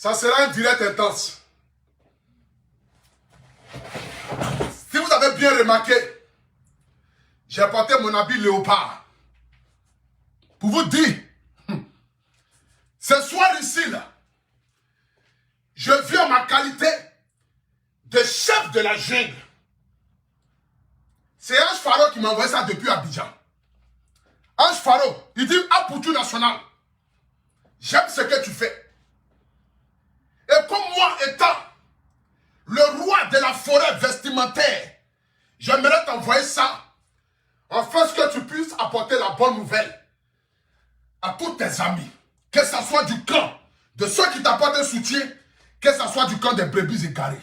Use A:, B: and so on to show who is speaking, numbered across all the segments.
A: Ça sera un direct intense. Si vous avez bien remarqué, j'ai porté mon habit léopard. Pour vous dire, ce soir ici, là, je viens en ma qualité de chef de la jungle. C'est Ange Faro qui m'a envoyé ça depuis Abidjan. Ange Faro, il dit à Poutou National, j'aime ce que tu fais. Et comme moi étant le roi de la forêt vestimentaire, j'aimerais t'envoyer ça, afin que tu puisses apporter la bonne nouvelle à tous tes amis, que ce soit du camp de ceux qui t'apportent un soutien, que ce soit du camp des brebis égarées.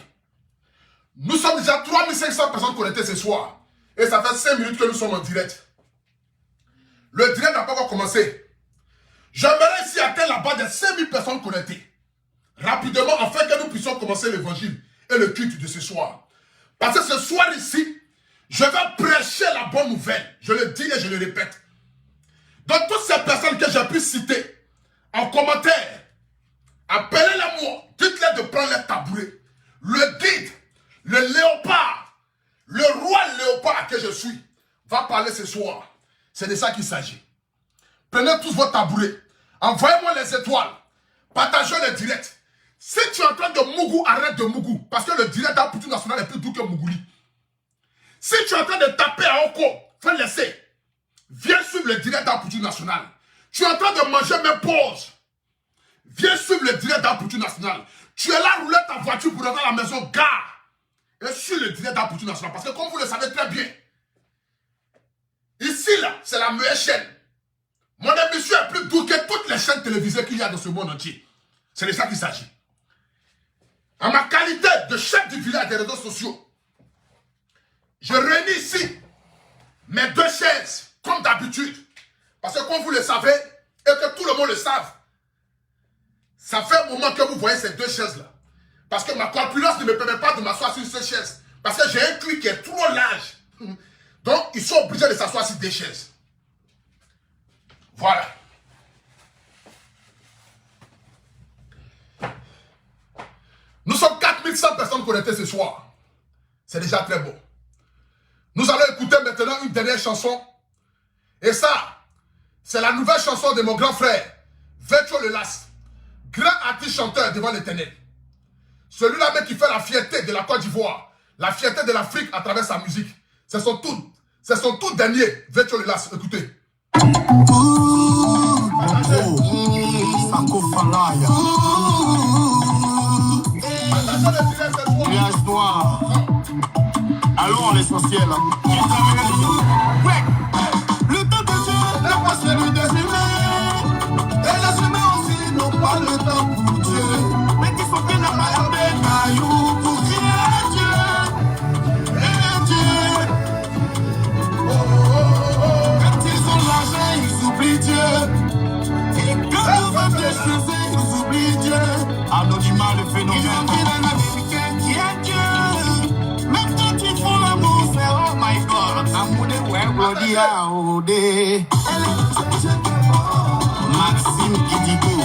A: Nous sommes déjà 3500 personnes connectées ce soir, et ça fait 5 minutes que nous sommes en direct. Le direct n'a pas encore commencé. J'aimerais ici atteindre la barre de 5000 personnes connectées, rapidement, afin que nous puissions commencer l'évangile et le culte de ce soir. Parce que ce soir ici, je vais prêcher la bonne nouvelle. Je le dis et je le répète. Donc toutes ces personnes que j'ai pu citer en commentaire, appelez-les-moi, dites-les de prendre les tabourets. Le guide, le léopard, le roi léopard que je suis, va parler ce soir. C'est de ça qu'il s'agit. Prenez tous vos tabourets. Envoyez-moi les étoiles. Partagez le direct. Si tu es en train de Mougou, arrête de Mougou. Parce que le direct dans Poutou National est plus doux que Mougouli. Si tu es en train de taper à Oko, faut le laisser. Viens suivre le direct dans Poutou National. Tu es en train de manger mes pauses. Viens suivre le direct dans Poutou National. Tu es là, rouler ta voiture pour rentrer à la maison, gare. Et suis le direct dans Poutou National. Parce que comme vous le savez très bien, ici, là, c'est la meilleure chaîne. Mon émission est plus doux que toutes les chaînes télévisées qu'il y a dans ce monde entier. C'est de ça qu'il s'agit. En ma qualité de chef du village des réseaux sociaux, je réunis ici mes deux chaises, comme d'habitude. Parce que comme vous le savez, et que tout le monde le savent, ça fait un moment que vous voyez ces deux chaises-là. Parce que ma corpulence ne me permet pas de m'asseoir sur ces chaises. Parce que j'ai un cuir qui est trop large. Donc, ils sont obligés de s'asseoir sur des chaises. Voilà. Nous sommes 4100 personnes connectées ce soir. C'est déjà très bon. Nous allons écouter maintenant une dernière chanson. Et ça, c'est la nouvelle chanson de mon grand frère, Vetro Lelas, grand artiste chanteur devant l'Éternel. Celui-là même qui fait la fierté de la Côte d'Ivoire, la fierté de l'Afrique à travers sa musique. C'est son tout dernier, Vetro Lelas. Écoutez.
B: Nuage noir. Allons à l'essentiel. Ouais. Le temps de Dieu n'est pas celui des humains. Et les humains aussi n'ont pas le temps pour Dieu. Mais qui sont bien à la des cailloux pour crier Dieu. Et Dieu. Quand ils ont l'argent, ils oublient Dieu. Et quand ils veulent des choses, ils oublient Dieu. Anonymat, le phénomène. Ils ont bien un américain qui est Dieu. Même quand ils font l'amour, c'est oh my God. Amour de Webody Aoudé. Maxime Kidigo.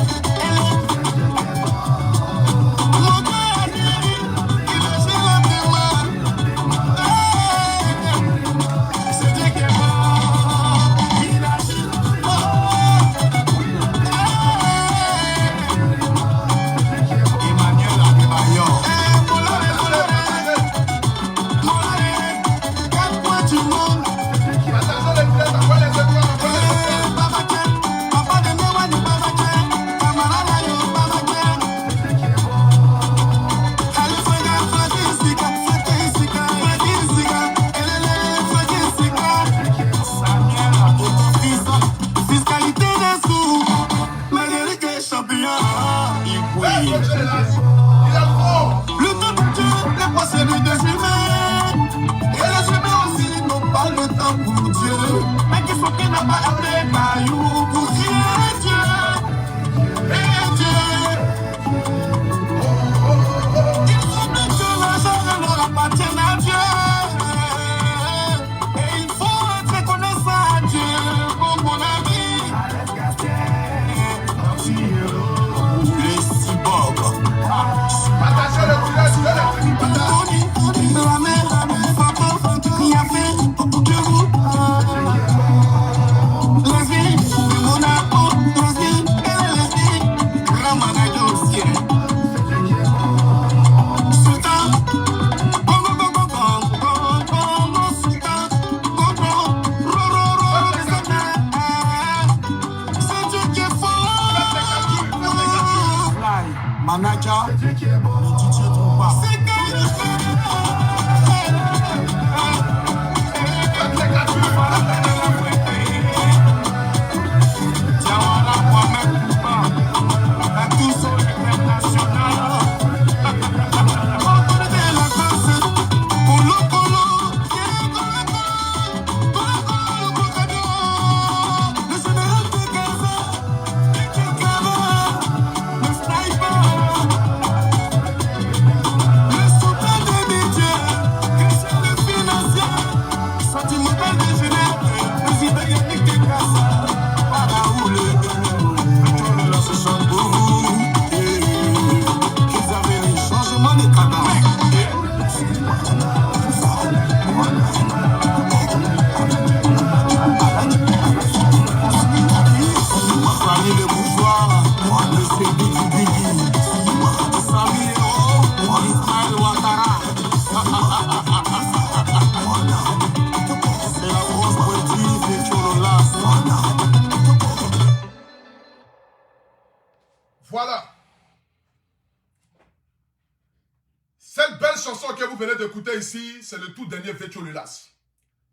A: venez d'écouter ici, c'est le tout dernier Vetio Lulas.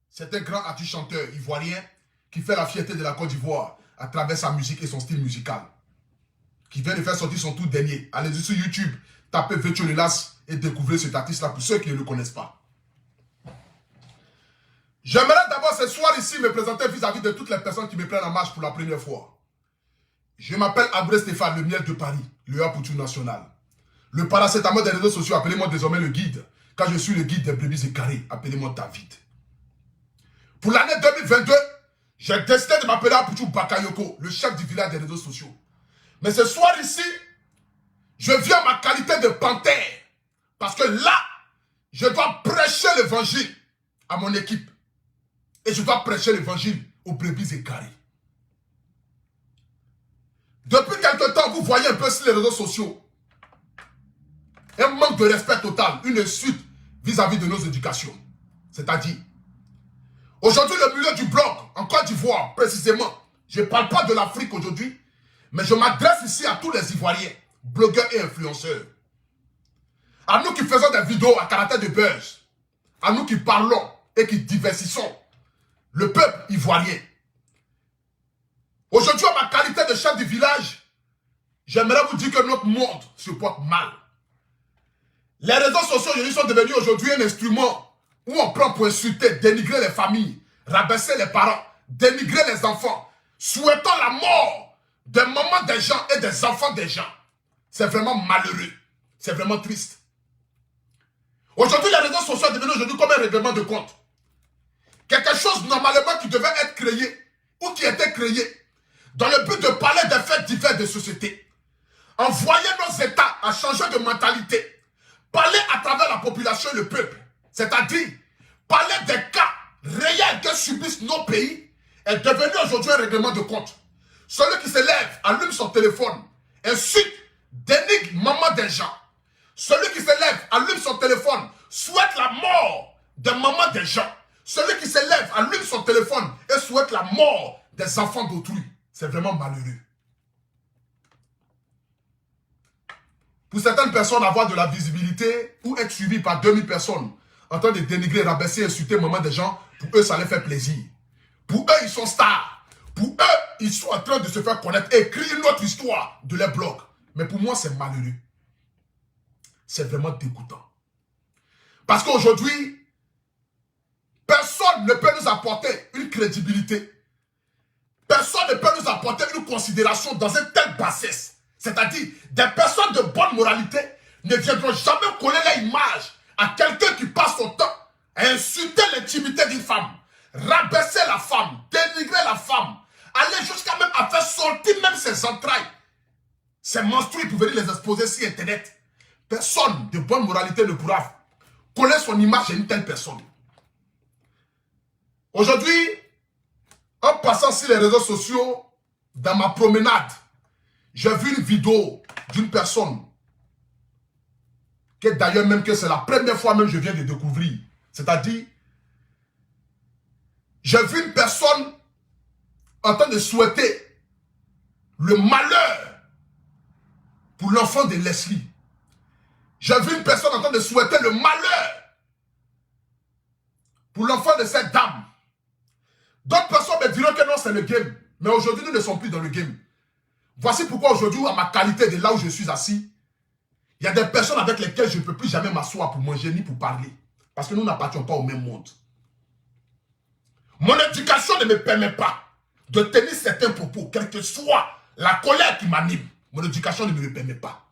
A: C'est un grand artiste chanteur ivoirien qui fait la fierté de la Côte d'Ivoire à travers sa musique et son style musical. Qui vient de faire sortir son tout dernier. Allez-y sur YouTube, tapez Vetio Lulas et découvrez cet artiste-là pour ceux qui ne le connaissent pas. J'aimerais d'abord ce soir ici me présenter vis-à-vis de toutes les personnes qui me prennent en marche pour la première fois. Je m'appelle Abré Stéphane, le miel de Paris, le A pour tout national. Le paracétamol des réseaux sociaux, appelez-moi désormais le guide. Quand je suis le guide des brebis égarées, appelez-moi David. Pour l'année 2022, j'ai décidé de m'appeler Aputu Bakayoko, le chef du village des réseaux sociaux. Mais ce soir ici, je viens en ma qualité de panthère. Parce que là, je dois prêcher l'évangile à mon équipe. Et je dois prêcher l'évangile aux brebis égarées. Depuis quelque temps, vous voyez un peu sur les réseaux sociaux un manque de respect total, une insulte vis-à-vis de nos éducations. C'est-à-dire, aujourd'hui, le milieu du blog, en Côte d'Ivoire, précisément, je ne parle pas de l'Afrique aujourd'hui, mais je m'adresse ici à tous les Ivoiriens, blogueurs et influenceurs. À nous qui faisons des vidéos à caractère de buzz, à nous qui parlons et qui diversissons le peuple ivoirien. Aujourd'hui, en ma qualité de chef du village, j'aimerais vous dire que notre monde se porte mal. Les réseaux sociaux aujourd'hui sont devenus aujourd'hui un instrument où on prend pour insulter, dénigrer les familles, rabaisser les parents, dénigrer les enfants, souhaitant la mort des mamans des gens et des enfants des gens. C'est vraiment malheureux. C'est vraiment triste. Aujourd'hui, les réseaux sociaux sont devenus aujourd'hui comme un règlement de compte. Quelque chose normalement qui devait être créé ou qui était créé dans le but de parler des faits divers de société. Envoyer nos États à changer de mentalité. Parler à travers la population et le peuple. C'est-à-dire, parler des cas réels que subissent nos pays est devenu aujourd'hui un règlement de compte. Celui qui se lève, allume son téléphone, insulte, dénigre maman des gens. Celui qui se lève, allume son téléphone, souhaite la mort des mamans des gens. Celui qui se lève, allume son téléphone et souhaite la mort des enfants d'autrui. C'est vraiment malheureux. Pour certaines personnes, avoir de la visibilité ou être suivi par 2000 personnes en train de dénigrer, rabaisser, insulter maman des gens, pour eux, ça les fait plaisir. Pour eux, ils sont stars. Pour eux, ils sont en train de se faire connaître, écrire notre histoire de leur blog. Mais pour moi, c'est malheureux. C'est vraiment dégoûtant. Parce qu'aujourd'hui, personne ne peut nous apporter une crédibilité. Personne ne peut nous apporter une considération dans une telle bassesse. C'est-à-dire, des personnes de bonne moralité ne viendront jamais coller leur image à quelqu'un qui passe son temps à insulter l'intimité d'une femme, rabaisser la femme, dénigrer la femme, aller jusqu'à même à faire sortir même ses entrailles, ses menstrues pour venir les exposer sur Internet. Personne de bonne moralité ne pourra coller son image à une telle personne. Aujourd'hui, en passant sur les réseaux sociaux, dans ma promenade, j'ai vu une vidéo d'une personne que d'ailleurs même que c'est la première fois même que je viens de découvrir. C'est-à-dire, j'ai vu une personne en train de souhaiter le malheur pour l'enfant de Leslie. J'ai vu une personne en train de souhaiter le malheur pour l'enfant de cette dame. D'autres personnes me diront que non, c'est le game. Mais aujourd'hui, nous ne sommes plus dans le game. Voici pourquoi aujourd'hui, à ma qualité de là où je suis assis, il y a des personnes avec lesquelles je ne peux plus jamais m'asseoir pour manger ni pour parler. Parce que nous n'appartenons pas au même monde. Mon éducation ne me permet pas de tenir certains propos, quelle que soit la colère qui m'anime. Mon éducation ne me le permet pas.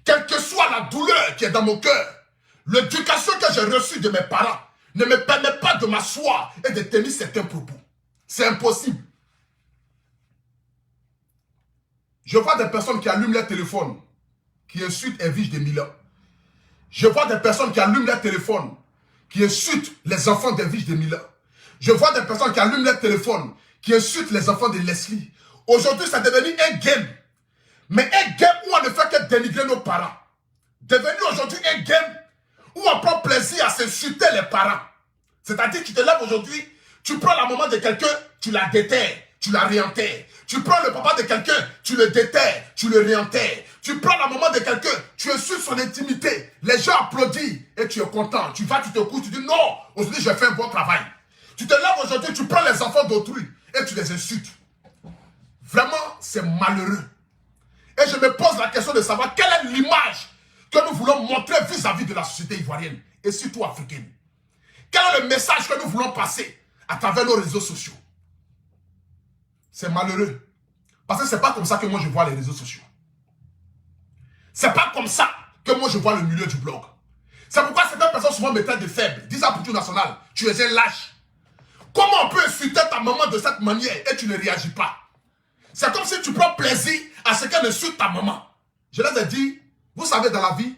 A: Quelle que soit la douleur qui est dans mon cœur, l'éducation que j'ai reçue de mes parents ne me permet pas de m'asseoir et de tenir certains propos. C'est impossible. Je vois des personnes qui allument leur téléphone, qui insultent Edwige de Milan. Je vois des personnes qui allument leur téléphone, qui insultent les enfants d'Edwige de Milan. Je vois des personnes qui allument leur téléphone, qui insultent les enfants de Leslie. Aujourd'hui, ça est devenu un game. Mais un game où on ne fait que dénigrer nos parents. Devenu aujourd'hui un game où on prend plaisir à s'insulter les parents. C'est-à-dire que tu te lèves aujourd'hui, tu prends la maman de quelqu'un, tu la déterres, tu la réenterres. Tu prends le papa de quelqu'un, tu le déterres, tu le réenterres. Tu prends la maman de quelqu'un, tu insultes son intimité, les gens applaudissent et tu es content. Tu vas, tu te couches, tu dis non, aujourd'hui j'ai fait un bon travail. Tu te lèves aujourd'hui, tu prends les enfants d'autrui et tu les insultes. Vraiment, c'est malheureux. Et je me pose la question de savoir quelle est l'image que nous voulons montrer vis-à-vis de la société ivoirienne et surtout africaine. Quel est le message que nous voulons passer à travers nos réseaux sociaux? C'est malheureux. Parce que ce n'est pas comme ça que moi je vois les réseaux sociaux. C'est pas comme ça que moi je vois le milieu du blog. C'est pourquoi certaines personnes souvent me traitent de faible. Disent à Poutou National, tu es un lâche. Comment on peut insulter ta maman de cette manière et tu ne réagis pas? C'est comme si tu prends plaisir à ce qu'elle insulte ta maman. Je leur ai dit, vous savez dans la vie,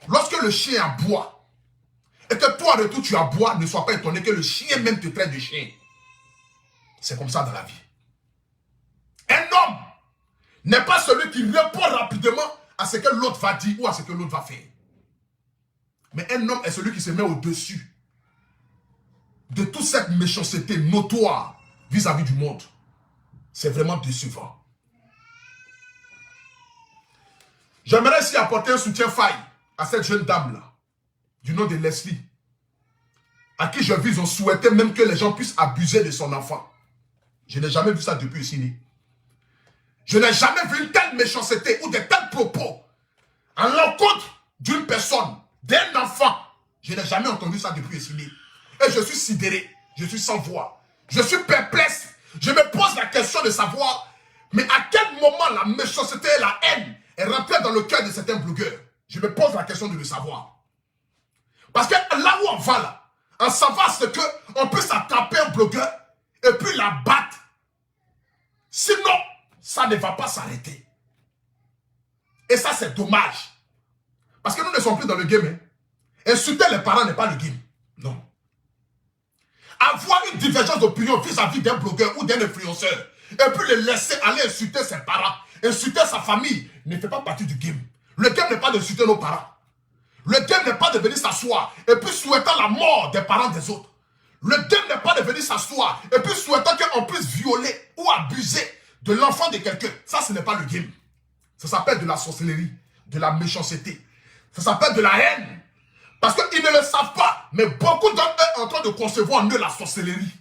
A: lorsque le chien aboie, et que toi en retour tu aboies, ne sois pas étonné que le chien même te traite de chien. C'est comme ça dans la vie. Un homme n'est pas celui qui répond rapidement à ce que l'autre va dire ou à ce que l'autre va faire. Mais un homme est celui qui se met au-dessus de toute cette méchanceté notoire vis-à-vis du monde. C'est vraiment décevant. J'aimerais ici apporter un soutien faille à cette jeune dame-là, du nom de Leslie, à qui je vise, on souhaitait même que les gens puissent abuser de son enfant. Je n'ai jamais vu ça depuis ici. Je n'ai jamais vu une telle méchanceté ou de tels propos en l'encontre d'une personne, d'un enfant. Je n'ai jamais entendu ça depuis ici. Et je suis sidéré, je suis sans voix, je suis perplexe. Je me pose la question de savoir, mais à quel moment la méchanceté et la haine est rentrée dans le cœur de certains blogueurs? Je me pose la question de le savoir. Parce que là où on va là, en savoir ce qu'on peut s'attraper un blogueur et puis la battre. Sinon, ça ne va pas s'arrêter. Et ça, c'est dommage. Parce que nous ne sommes plus dans le game. Hein. Insulter les parents n'est pas le game. Non. Avoir une divergence d'opinion vis-à-vis d'un blogueur ou d'un influenceur et puis le laisser aller insulter ses parents, insulter sa famille, ne fait pas partie du game. Le game n'est pas d'insulter nos parents. Le game n'est pas de venir s'asseoir et puis souhaitant la mort des parents des autres. Le game n'est pas de venir s'asseoir et puis souhaitant qu'on puisse violer ou abuser de l'enfant de quelqu'un. Ça, ce n'est pas le game. Ça s'appelle de la sorcellerie, de la méchanceté. Ça s'appelle de la haine. Parce qu'ils ne le savent pas, mais beaucoup d'entre eux sont en train de concevoir en eux la sorcellerie.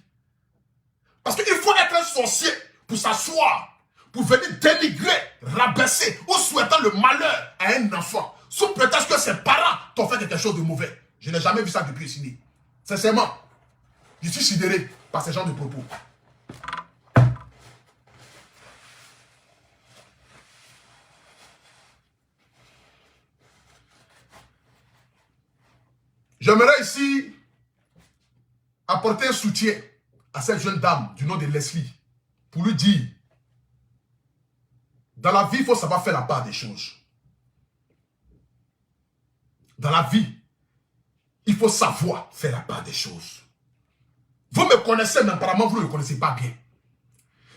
A: Parce qu'il faut être un sorcier pour s'asseoir, pour venir dénigrer, rabaisser ou souhaitant le malheur à un enfant, sous prétexte que ses parents t'ont fait quelque chose de mauvais. Je n'ai jamais vu ça depuis ici. Sincèrement, je suis sidéré par ce genre de propos. J'aimerais ici apporter un soutien à cette jeune dame du nom de Leslie pour lui dire, dans la vie, il faut savoir faire la part des choses. Dans la vie, il faut savoir faire la part des choses. Vous me connaissez, mais apparemment, vous ne me connaissez pas bien.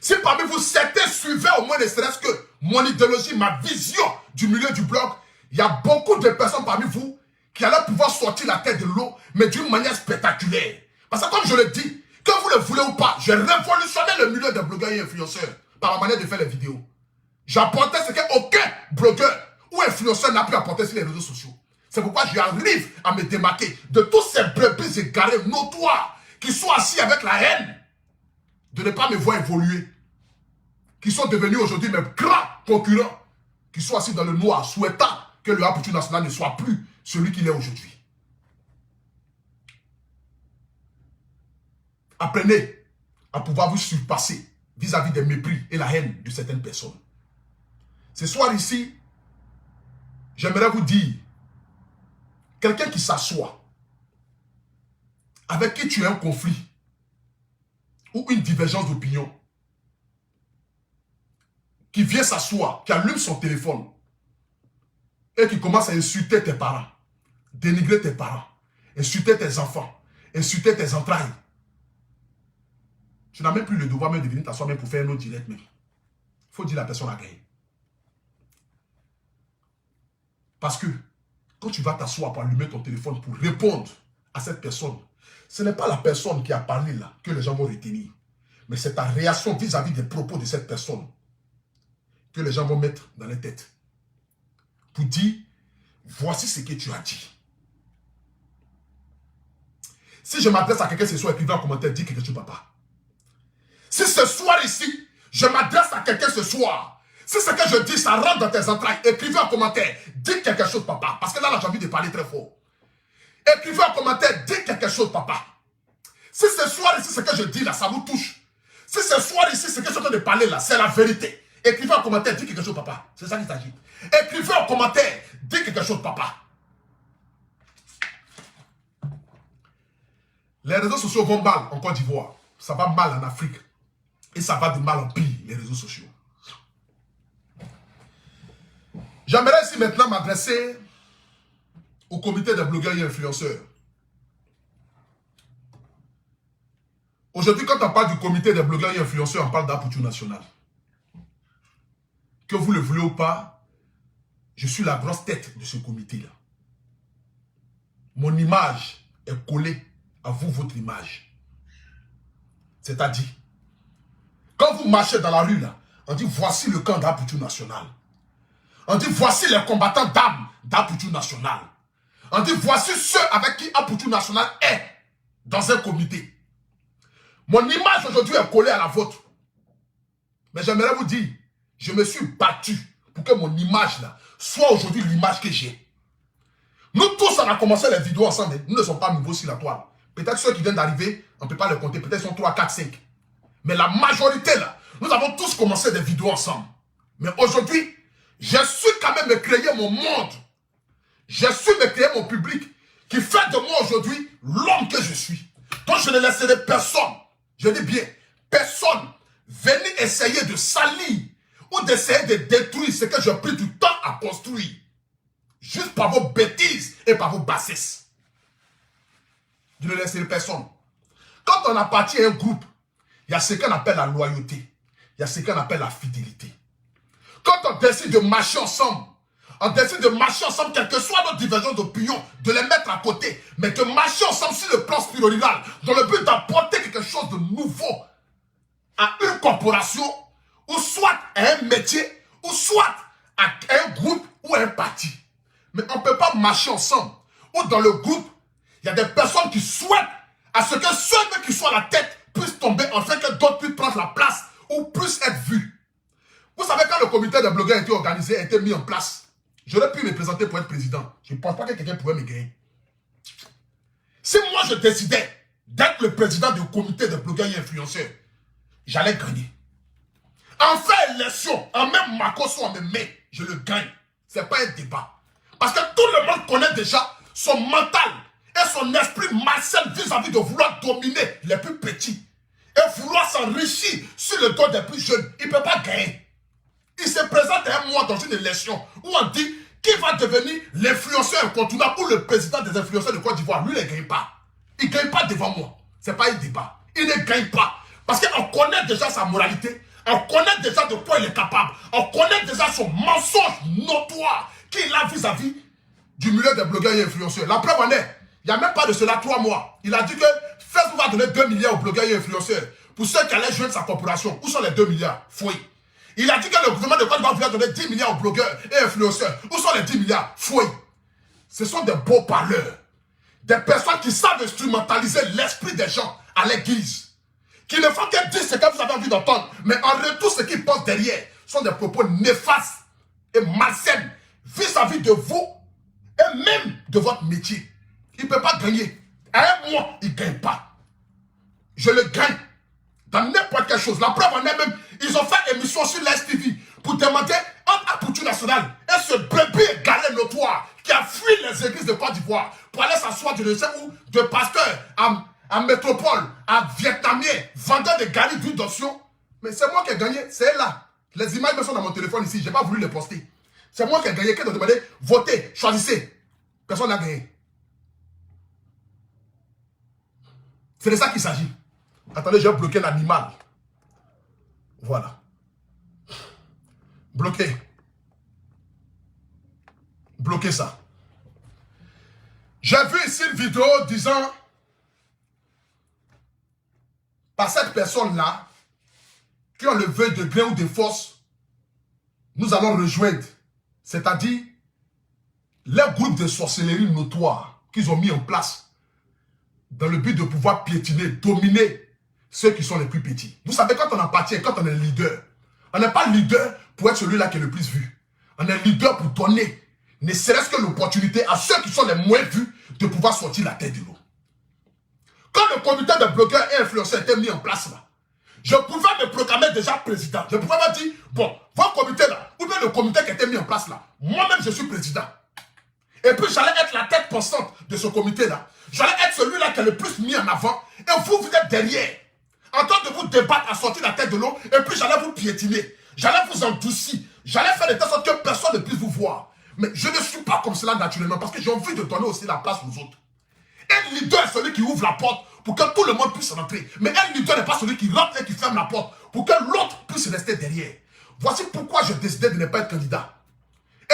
A: Si parmi vous, certains suivaient au moins ne serait-ce que mon idéologie, ma vision du milieu du blog, il y a beaucoup de personnes parmi vous qui allaient pouvoir sortir la tête de l'eau, mais d'une manière spectaculaire. Parce que comme je le dis, que vous le voulez ou pas, j'ai révolutionné le milieu des blogueurs et influenceurs par ma manière de faire les vidéos. J'apportais ce qu'aucun blogueur ou influenceur n'a pu apporter sur les réseaux sociaux. C'est pourquoi j'arrive à me démarquer de tous ces brebis égarés notoires qui sont assis avec la haine de ne pas me voir évoluer, qui sont devenus aujourd'hui mes grands concurrents, qui sont assis dans le noir, souhaitant que le Poutou National ne soit plus celui qu'il est aujourd'hui. Apprenez à pouvoir vous surpasser vis-à-vis des mépris et la haine de certaines personnes. Ce soir ici, j'aimerais vous dire, quelqu'un qui s'assoit, avec qui tu as un conflit, ou une divergence d'opinion, qui vient s'asseoir, qui allume son téléphone, et qui commence à insulter tes parents, dénigrer tes parents, insulter tes enfants, insulter tes entrailles. Tu n'as même plus le devoir même de venir t'asseoir même pour faire un autre direct même. Il faut dire la personne a gagné. Parce que quand tu vas t'asseoir pour allumer ton téléphone pour répondre à cette personne, ce n'est pas la personne qui a parlé là que les gens vont retenir. Mais c'est ta réaction vis-à-vis des propos de cette personne que les gens vont mettre dans les têtes. Pour dire, voici ce que tu as dit. Si je m'adresse à quelqu'un ce soir, écrivez en commentaire, dis quelque chose, papa. Si ce soir ici, je m'adresse à quelqu'un ce soir, si ce que je dis, ça rentre dans tes entrailles, écrivez en commentaire, dis quelque chose, papa. Parce que là, j'ai envie de parler très fort. Écrivez en commentaire, dis quelque chose, papa. Si ce soir ici, ce que je dis là, ça vous touche. Si ce soir ici, ce que je suis en train de parler là, c'est la vérité. Écrivez en commentaire, dis quelque chose, papa. C'est ça qu'il s'agit. Écrivez en commentaire, dis quelque chose, papa. Les réseaux sociaux vont mal en Côte d'Ivoire. Ça va mal en Afrique. Et ça va de mal en pire, les réseaux sociaux. J'aimerais ici maintenant m'adresser au comité des blogueurs et influenceurs. Aujourd'hui, quand on parle du comité des blogueurs et influenceurs, on parle d'Apoutou National. Que vous le voulez ou pas, je suis la grosse tête de ce comité-là. Mon image est collée à vous, votre image. C'est-à-dire, quand vous marchez dans la rue, là, on dit voici le camp d'Apoutou National. On dit voici les combattants d'âme d'Apoutou National. On dit voici ceux avec qui Apoutou National est dans un comité. Mon image aujourd'hui est collée à la vôtre. Mais j'aimerais vous dire, je me suis battu pour que mon image là soit aujourd'hui l'image que j'ai. Nous tous, on a commencé les vidéos ensemble. Nous ne sommes pas nouveaux sur la toile. Peut-être ceux qui viennent d'arriver, on ne peut pas les compter. Peut-être ils sont 3, 4, 5. Mais la majorité là, nous avons tous commencé des vidéos ensemble. Mais aujourd'hui, je suis quand même me créer mon monde. Je suis me créer mon public qui fait de moi aujourd'hui l'homme que je suis. Donc je ne laisserai personne, je dis bien, personne venir essayer de salir ou d'essayer de détruire ce que j'ai pris du temps à construire. Juste par vos bêtises et par vos bassesses. Je ne laisserai personne. Quand on appartient à un groupe, il y a ce qu'on appelle la loyauté. Il y a ce qu'on appelle la fidélité. Quand on décide de marcher ensemble, on décide de marcher ensemble, quelles que soient nos divergences d'opinion, de les mettre à côté, mais de marcher ensemble sur le plan spirorural, dans le but d'apporter quelque chose de nouveau à une corporation, ou soit à un métier, ou soit à un groupe ou à un parti. Mais on ne peut pas marcher ensemble, ou dans le groupe, il y a des personnes qui souhaitent à ce que ceux qui sont à la tête puissent tomber, afin que d'autres puissent prendre la place, ou puissent être vus. Vous savez, quand le comité des blogueurs a été organisé, a été mis en place, j'aurais pu me présenter pour être président. Je ne pense pas que quelqu'un pouvait me gagner. Si moi je décidais d'être le président du comité des blogueurs et influenceurs, j'allais gagner. En fait élection, en même Makoso, en même mai, je le gagne. Ce n'est pas un débat. Parce que tout le monde connaît déjà son mental et son esprit malsain vis-à-vis de vouloir dominer les plus petits et vouloir s'enrichir sur le dos des plus jeunes. Il ne peut pas gagner. Il se présente à un mois dans une élection où on dit qui va devenir l'influenceur incontournable ou le président des influenceurs de Côte d'Ivoire. Lui, il ne gagne pas. Il ne gagne pas devant moi. Ce n'est pas un débat. Il ne gagne pas. Parce qu'on connaît déjà sa moralité. On connaît déjà de quoi il est capable. On connaît déjà son mensonge notoire qu'il a vis-à-vis du milieu des blogueurs et influenceurs. La preuve en est, il n'y a même pas de cela 3 mois. Il a dit que Facebook va donner 2 milliards aux blogueurs et influenceurs pour ceux qui allaient joindre sa corporation. Où sont les 2 milliards? Fouille. Il a dit que le gouvernement de Côte d'Ivoire voulait donner 10 milliards aux blogueurs et influenceurs. Où sont les 10 milliards? Fouille. Ce sont des beaux parleurs. Des personnes qui savent instrumentaliser l'esprit des gens à l'église. Qui ne font que dire ce que vous avez envie d'entendre. Mais en retour, ce qu'ils pensent derrière sont des propos néfastes et malsains vis-à-vis de vous et même de votre métier. Il ne peut pas gagner. À un mois, il ne gagne pas. Je le gagne. Dans n'importe quelle chose. La preuve en est même, ils ont fait émission sur l'STV pour demander un Apoutou National et ce bébé égaré notoire qui a fui les églises de Côte d'Ivoire pour aller s'asseoir de de pasteur à métropole, à vietnamien, vendant des garis d'huile d'onction. Mais c'est moi qui ai gagné, c'est là. Les images me sont dans mon téléphone ici, je n'ai pas voulu les poster. C'est moi qui ai gagné, qui a demandé, votez, choisissez. Personne n'a gagné. C'est de ça qu'il s'agit. Attendez, j'ai bloqué l'animal. Voilà. Bloqué. Bloquez ça. J'ai vu ici une vidéo disant par cette personne-là qui ont le vœu de gré ou de force nous allons rejoindre, c'est-à-dire les groupes de sorcellerie notoires qu'ils ont mis en place dans le but de pouvoir piétiner, dominer ceux qui sont les plus petits. Vous savez, quand on appartient, quand on est leader, on n'est pas leader pour être celui-là qui est le plus vu. On est leader pour donner, ne serait-ce que l'opportunité à ceux qui sont les moins vus de pouvoir sortir la tête de l'eau. Quand le comité de blogueurs et influenceurs était mis en place là, je pouvais me proclamer déjà président. Je pouvais me dire, bon, votre comité là, ou bien le comité qui était mis en place là, moi-même je suis président. Et puis j'allais être la tête pensante de ce comité là. J'allais être celui-là qui est le plus mis en avant. Et vous, vous êtes derrière, en train de vous débattre à sortir la tête de l'eau. Et puis j'allais vous piétiner. J'allais vous endoucir. J'allais faire de telle sorte que personne ne puisse vous voir. Mais je ne suis pas comme cela naturellement parce que j'ai envie de donner aussi la place aux autres. Un leader est celui qui ouvre la porte pour que tout le monde puisse rentrer. Mais un leader n'est pas celui qui rentre et qui ferme la porte pour que l'autre puisse rester derrière. Voici pourquoi j'ai décidé de ne pas être candidat.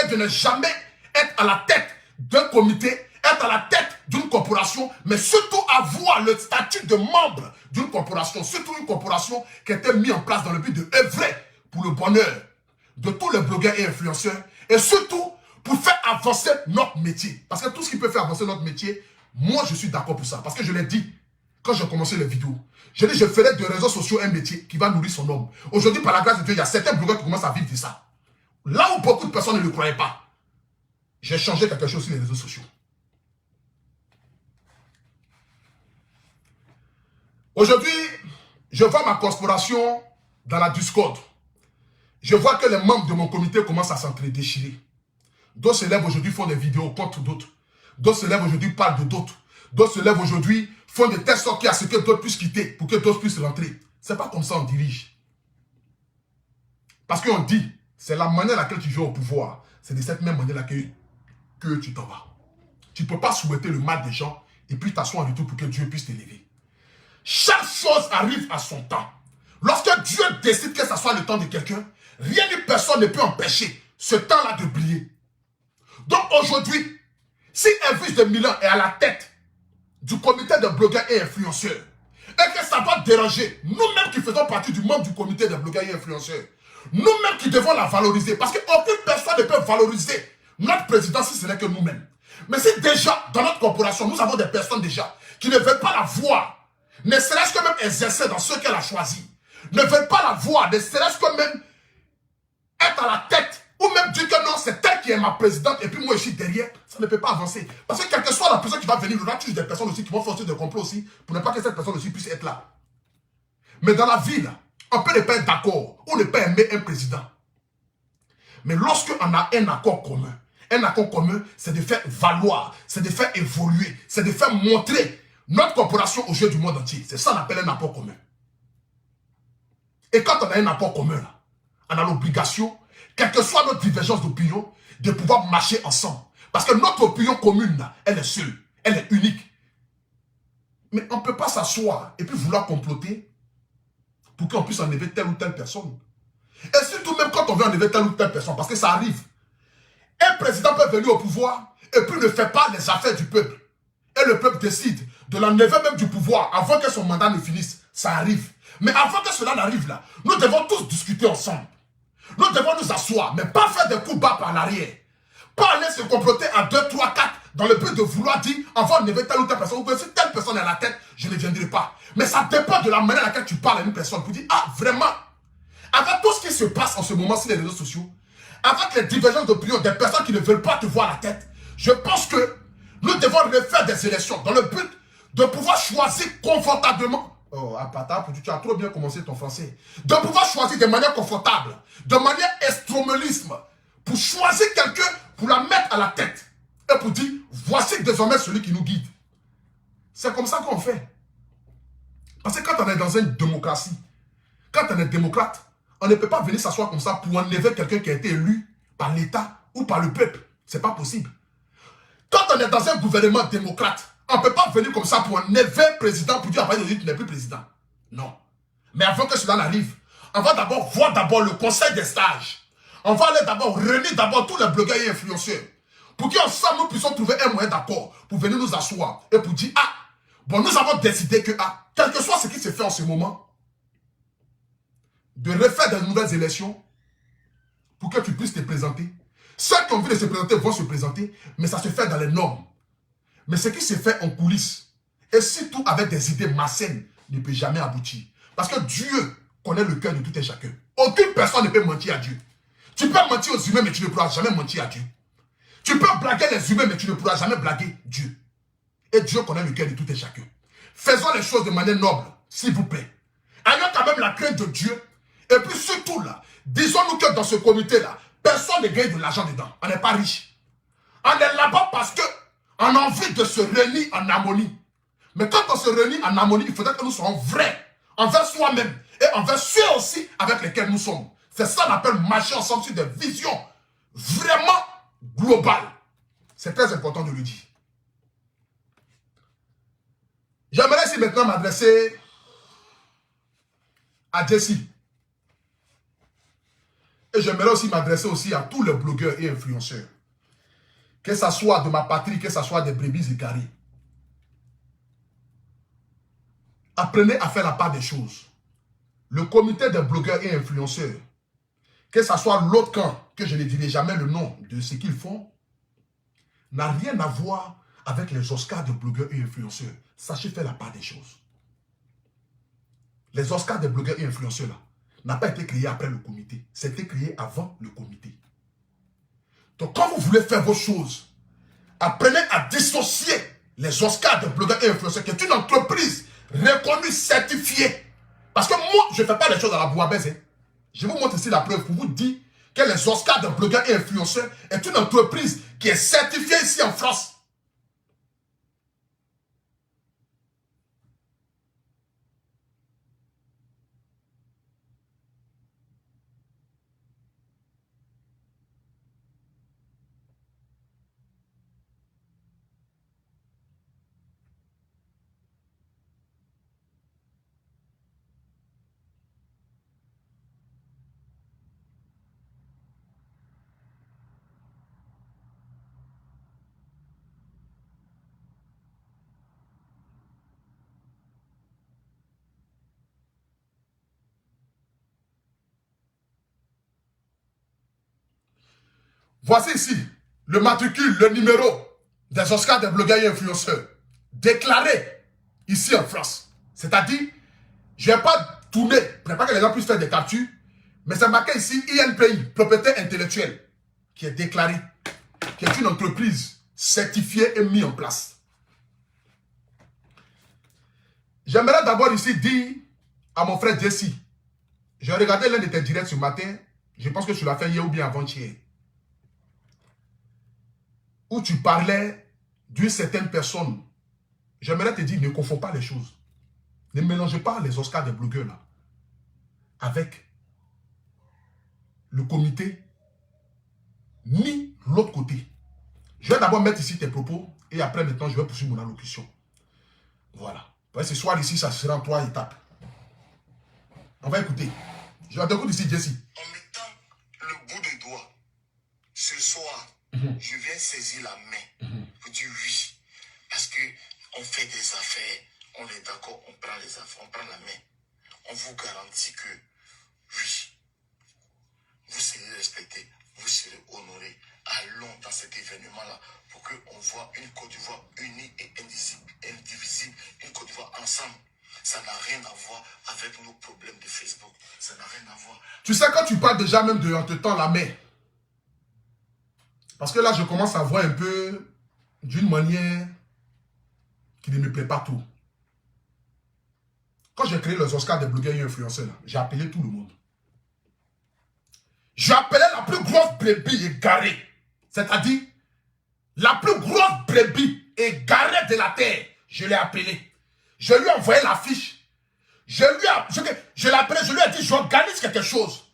A: Et de ne jamais être à la tête d'un comité, être à la tête d'une corporation, mais surtout avoir le statut de membre d'une corporation, surtout une corporation qui a été mise en place dans le but de œuvrer pour le bonheur de tous les blogueurs et influenceurs, et surtout pour faire avancer notre métier. Parce que tout ce qui peut faire avancer notre métier, moi je suis d'accord pour ça. Parce que je l'ai dit quand j'ai commencé les vidéos. J'ai dit je ferai des réseaux sociaux un métier qui va nourrir son homme. Aujourd'hui, par la grâce de Dieu, il y a certains blogueurs qui commencent à vivre de ça. Là où beaucoup de personnes ne le croyaient pas, j'ai changé quelque chose sur les réseaux sociaux. Aujourd'hui, je vois ma corporation dans la Discord. Je vois que les membres de mon comité commencent à s'entre-déchirer. D'autres se lèvent aujourd'hui, font des vidéos contre d'autres. D'autres se lèvent aujourd'hui, parlent de d'autres. D'autres se lèvent aujourd'hui, font de telle sorte qu'il y a ce que d'autres puissent quitter pour que d'autres puissent rentrer. C'est pas comme ça on dirige. Parce qu'on dit, c'est la manière à laquelle tu joues au pouvoir. C'est de cette même manière que tu t'en vas. Tu ne peux pas souhaiter le mal des gens et puis t'asseoir en retour pour que Dieu puisse t'élever. Chaque chose arrive à son temps. Lorsque Dieu décide que ça soit le temps de quelqu'un, rien ni personne ne peut empêcher ce temps-là de briller. Donc aujourd'hui, si Elvis de Milan est à la tête du comité de blogueurs et influenceurs, et que ça va déranger, nous-mêmes qui faisons partie du membre du comité de blogueurs et influenceurs, nous-mêmes qui devons la valoriser, parce qu'aucune personne ne peut valoriser notre président si ce n'est que nous-mêmes. Mais si déjà, dans notre corporation, nous avons des personnes déjà qui ne veulent pas la voir, ne serait-ce que même exercer dans ce qu'elle a choisi, ne veulent pas la voir, ne serait-ce que même être à la tête, ou même dire que non, c'est elle qui est ma présidente et puis moi je suis derrière, ça ne peut pas avancer. Parce que quelle que soit la personne qui va venir, il y aura toujours des personnes aussi qui vont faire aussi des complots aussi, pour ne pas que cette personne aussi puisse être là. Mais dans la vie, là, on peut ne pas être d'accord, ou ne pas aimer un président. Mais lorsqu'on a un accord commun, c'est de faire valoir, c'est de faire évoluer, c'est de faire montrer notre corporation aux yeux du monde entier. C'est ça qu'on appelle un accord commun. Et quand on a un accord commun, là, on a l'obligation, quelle que soit notre divergence d'opinion, de pouvoir marcher ensemble. Parce que notre opinion commune, là, elle est seule, elle est unique. Mais on ne peut pas s'asseoir et puis vouloir comploter pour qu'on puisse enlever telle ou telle personne. Et surtout même quand on veut enlever telle ou telle personne, parce que ça arrive. Un président peut venir au pouvoir et puis ne fait pas les affaires du peuple. Et le peuple décide de l'enlever même du pouvoir avant que son mandat ne finisse. Ça arrive. Mais avant que cela n'arrive là, nous devons tous discuter ensemble. Nous devons nous asseoir, mais pas faire des coups bas par l'arrière. Pas aller se comploter à 2, 3, 4 dans le but de vouloir dire avant enlever telle ou telle personne. Ou bien si telle personne est à la tête, je ne viendrai pas. Mais ça dépend de la manière à laquelle tu parles à une personne. Pour dire, ah vraiment, avec tout ce qui se passe en ce moment sur les réseaux sociaux, avec les divergences d'opinion des personnes qui ne veulent pas te voir à la tête, je pense que nous devons refaire des élections dans le but de pouvoir choisir confortablement. Oh, Apata, tu as trop bien commencé ton français. De pouvoir choisir de manière confortable, de manière estromelisme, pour choisir quelqu'un, pour la mettre à la tête. Et pour dire, voici désormais celui qui nous guide. C'est comme ça qu'on fait. Parce que quand on est dans une démocratie, quand on est démocrate, on ne peut pas venir s'asseoir comme ça pour enlever quelqu'un qui a été élu par l'État ou par le peuple. C'est pas possible. Quand on est dans un gouvernement démocrate, on ne peut pas venir comme ça pour enlever un président pour dire après tu n'es plus président. Non. Mais avant que cela n'arrive, on va d'abord voir le conseil des sages. On va aller d'abord réunir d'abord tous les blogueurs et influenceurs pour qu'ensemble nous puissions trouver un moyen d'accord pour venir nous asseoir et pour dire ah, bon nous avons décidé que ah, quel que soit ce qui se fait en ce moment, de refaire de nouvelles élections pour que tu puisses te présenter. Ceux qui ont envie de se présenter vont se présenter, mais ça se fait dans les normes. Mais ce qui se fait en coulisses, et surtout avec des idées malsaines, ne peut jamais aboutir. Parce que Dieu connaît le cœur de tout un chacun. Aucune personne ne peut mentir à Dieu. Tu peux mentir aux humains, mais tu ne pourras jamais mentir à Dieu. Tu peux blaguer les humains, mais tu ne pourras jamais blaguer Dieu. Et Dieu connaît le cœur de tout un chacun. Faisons les choses de manière noble, s'il vous plaît. Ayons quand même la crainte de Dieu. Et puis surtout là, disons-nous que dans ce comité-là, personne ne gagne de l'argent dedans. On n'est pas riche. On est là-bas parce qu'on a envie de se réunir en harmonie. Mais quand on se réunit en harmonie, il faudrait que nous soyons vrais envers soi-même et envers ceux aussi avec lesquels nous sommes. C'est ça qu'on appelle marcher ensemble sur des visions vraiment globales. C'est très important de le dire. J'aimerais ici maintenant m'adresser à Jessie. Et j'aimerais aussi m'adresser aussi à tous les blogueurs et influenceurs. Que ce soit de ma patrie, que ce soit des brebis égarées. Apprenez à faire la part des choses. Le comité des blogueurs et influenceurs, que ce soit l'autre camp, que je ne dirai jamais le nom de ce qu'ils font, n'a rien à voir avec les Oscars de blogueurs et influenceurs. Sachez faire la part des choses. Les Oscars des blogueurs et influenceurs là, n'a pas été créé après le comité. C'était créé avant le comité. Donc quand vous voulez faire vos choses, apprenez à dissocier les Oscars des blogueurs et influenceurs, qui est une entreprise reconnue, certifiée. Parce que moi, je ne fais pas les choses à la bouillabaisse. Je vous montre ici la preuve pour vous dire que les Oscars des blogueurs et influenceurs est une entreprise qui est certifiée ici en France. Voici ici le matricule, le numéro des Oscars des blogueurs et influenceurs déclaré ici en France. C'est-à-dire, je ne vais pas tourner, pour pas que les gens puissent faire des captures, mais c'est marqué ici INPI, propriété intellectuelle, qui est déclarée, qui est une entreprise certifiée et mise en place. J'aimerais d'abord ici dire à mon frère Jesse, j'ai regardé l'un de tes directs ce matin, je pense que tu l'as fait hier ou bien avant-hier, où tu parlais d'une certaine personne. J'aimerais te dire, ne confonds pas les choses. Ne mélangez pas les Oscars des blogueurs là avec le comité ni l'autre côté. Je vais d'abord mettre ici tes propos et après maintenant je vais poursuivre mon allocution. Voilà. Ce soir ici, ça sera en 3 étapes. On va écouter. Je t'écoute ici, Jesse.
B: En mettant le bout de doigt, ce soir, je viens saisir la main pour dire oui. Parce qu'on fait des affaires, on est d'accord, on prend les affaires, on prend la main. On vous garantit que oui, vous serez respecté, vous serez honoré. Allons dans cet événement-là pour qu'on voit une Côte d'Ivoire unie et indivisible, une Côte d'Ivoire ensemble. Ça n'a rien à voir avec nos problèmes de Facebook. Ça n'a rien à voir.
A: Tu sais, quand tu parles déjà même de en te tend la main, parce que là, je commence à voir un peu d'une manière qui ne me plaît pas trop. Quand j'ai créé les Oscars des blogueurs et influenceurs, j'ai appelé tout le monde. J'ai appelé la plus grosse brebis égarée. C'est-à-dire, la plus grosse brebis égarée de la terre. Je l'ai appelé. Je lui ai envoyé l'affiche. Je l'ai appelé, je lui ai dit, j'organise quelque chose.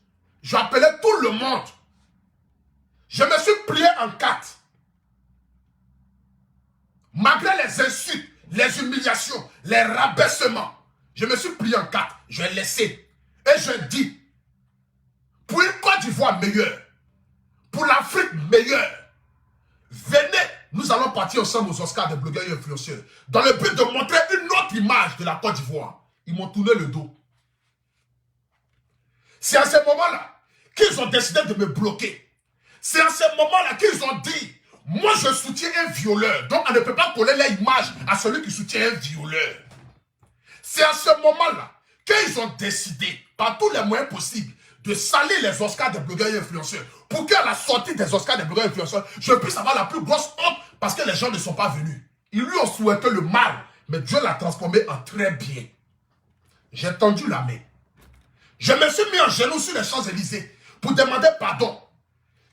A: J'ai appelé tout le monde. Je me suis plié en 4. Malgré les insultes, les humiliations, les rabaissements, je me suis plié en 4. Je l'ai laissé. Et je dis, pour une Côte d'Ivoire meilleure, pour l'Afrique meilleure, venez, nous allons partir ensemble aux Oscars des blogueurs et influenceurs, dans le but de montrer une autre image de la Côte d'Ivoire. Ils m'ont tourné le dos. C'est à ce moment-là qu'ils ont décidé de me bloquer. C'est à ce moment-là qu'ils ont dit, moi je soutiens un violeur. Donc on ne peut pas coller l'image à celui qui soutient un violeur. C'est à ce moment-là qu'ils ont décidé, par tous les moyens possibles, de salir les Oscars des blogueurs et influenceurs. Pour qu'à la sortie des Oscars des blogueurs et influenceurs, je puisse avoir la plus grosse honte parce que les gens ne sont pas venus. Ils lui ont souhaité le mal, mais Dieu l'a transformé en très bien. J'ai tendu la main. Je me suis mis en genoux sur les Champs-Élysées pour demander pardon.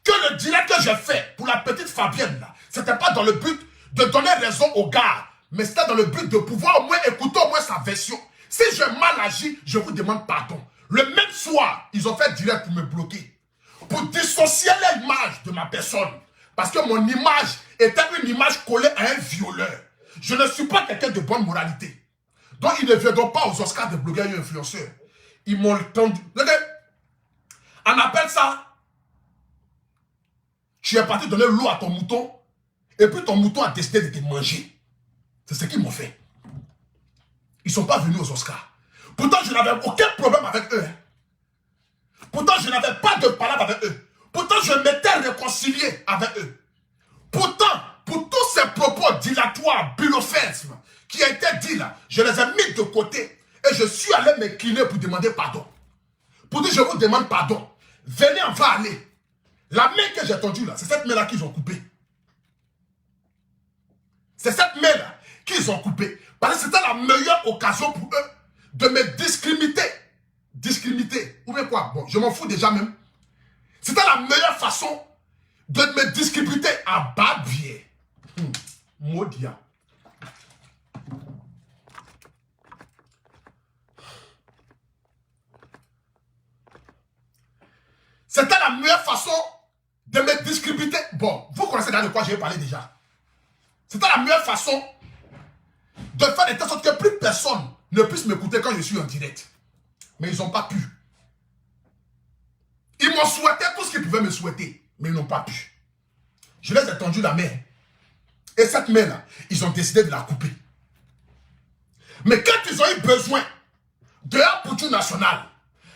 A: Que le direct que j'ai fait pour la petite Fabienne, ce n'était pas dans le but de donner raison au gars, mais c'était dans le but de pouvoir au moins écouter au moins sa version. Si j'ai mal agi, je vous demande pardon. Le même soir, ils ont fait direct pour me bloquer. Pour dissocier l'image de ma personne. Parce que mon image était une image collée à un violeur. Je ne suis pas quelqu'un de bonne moralité. Donc ils ne viendront pas aux Oscars de blogueurs et influenceurs. Ils m'ont tendu. On appelle ça. Tu es parti donner l'eau à ton mouton. Et puis ton mouton a décidé de te manger. C'est ce qu'ils m'ont fait. Ils ne sont pas venus aux Oscars. Pourtant, je n'avais aucun problème avec eux. Pourtant, je n'avais pas de palabre avec eux. Pourtant, je m'étais réconcilié avec eux. Pourtant, pour tous ces propos dilatoires, bulofesmes, qui ont été dits là, je les ai mis de côté. Et je suis allé m'incliner pour demander pardon. Pour dire, je vous demande pardon. Venez, on va aller. La main que j'ai tendue là, c'est cette main-là qu'ils ont coupée. C'est cette main-là qu'ils ont coupée. Parce que c'était la meilleure occasion pour eux de me discriminer. Discriminer. Ou bien quoi? Bon, je m'en fous déjà même. C'était la meilleure façon de me discriminer à bas biais. Maudia. C'était la meilleure façon de me discriminer. Bon, vous connaissez de quoi j'ai parlé déjà. C'était la meilleure façon de faire de telle sorte que plus personne ne puisse m'écouter quand je suis en direct. Mais ils n'ont pas pu. Ils m'ont souhaité tout ce qu'ils pouvaient me souhaiter, mais ils n'ont pas pu. Je les ai tendu la main. Et cette main-là, ils ont décidé de la couper. Mais quand ils ont eu besoin de un poutou national,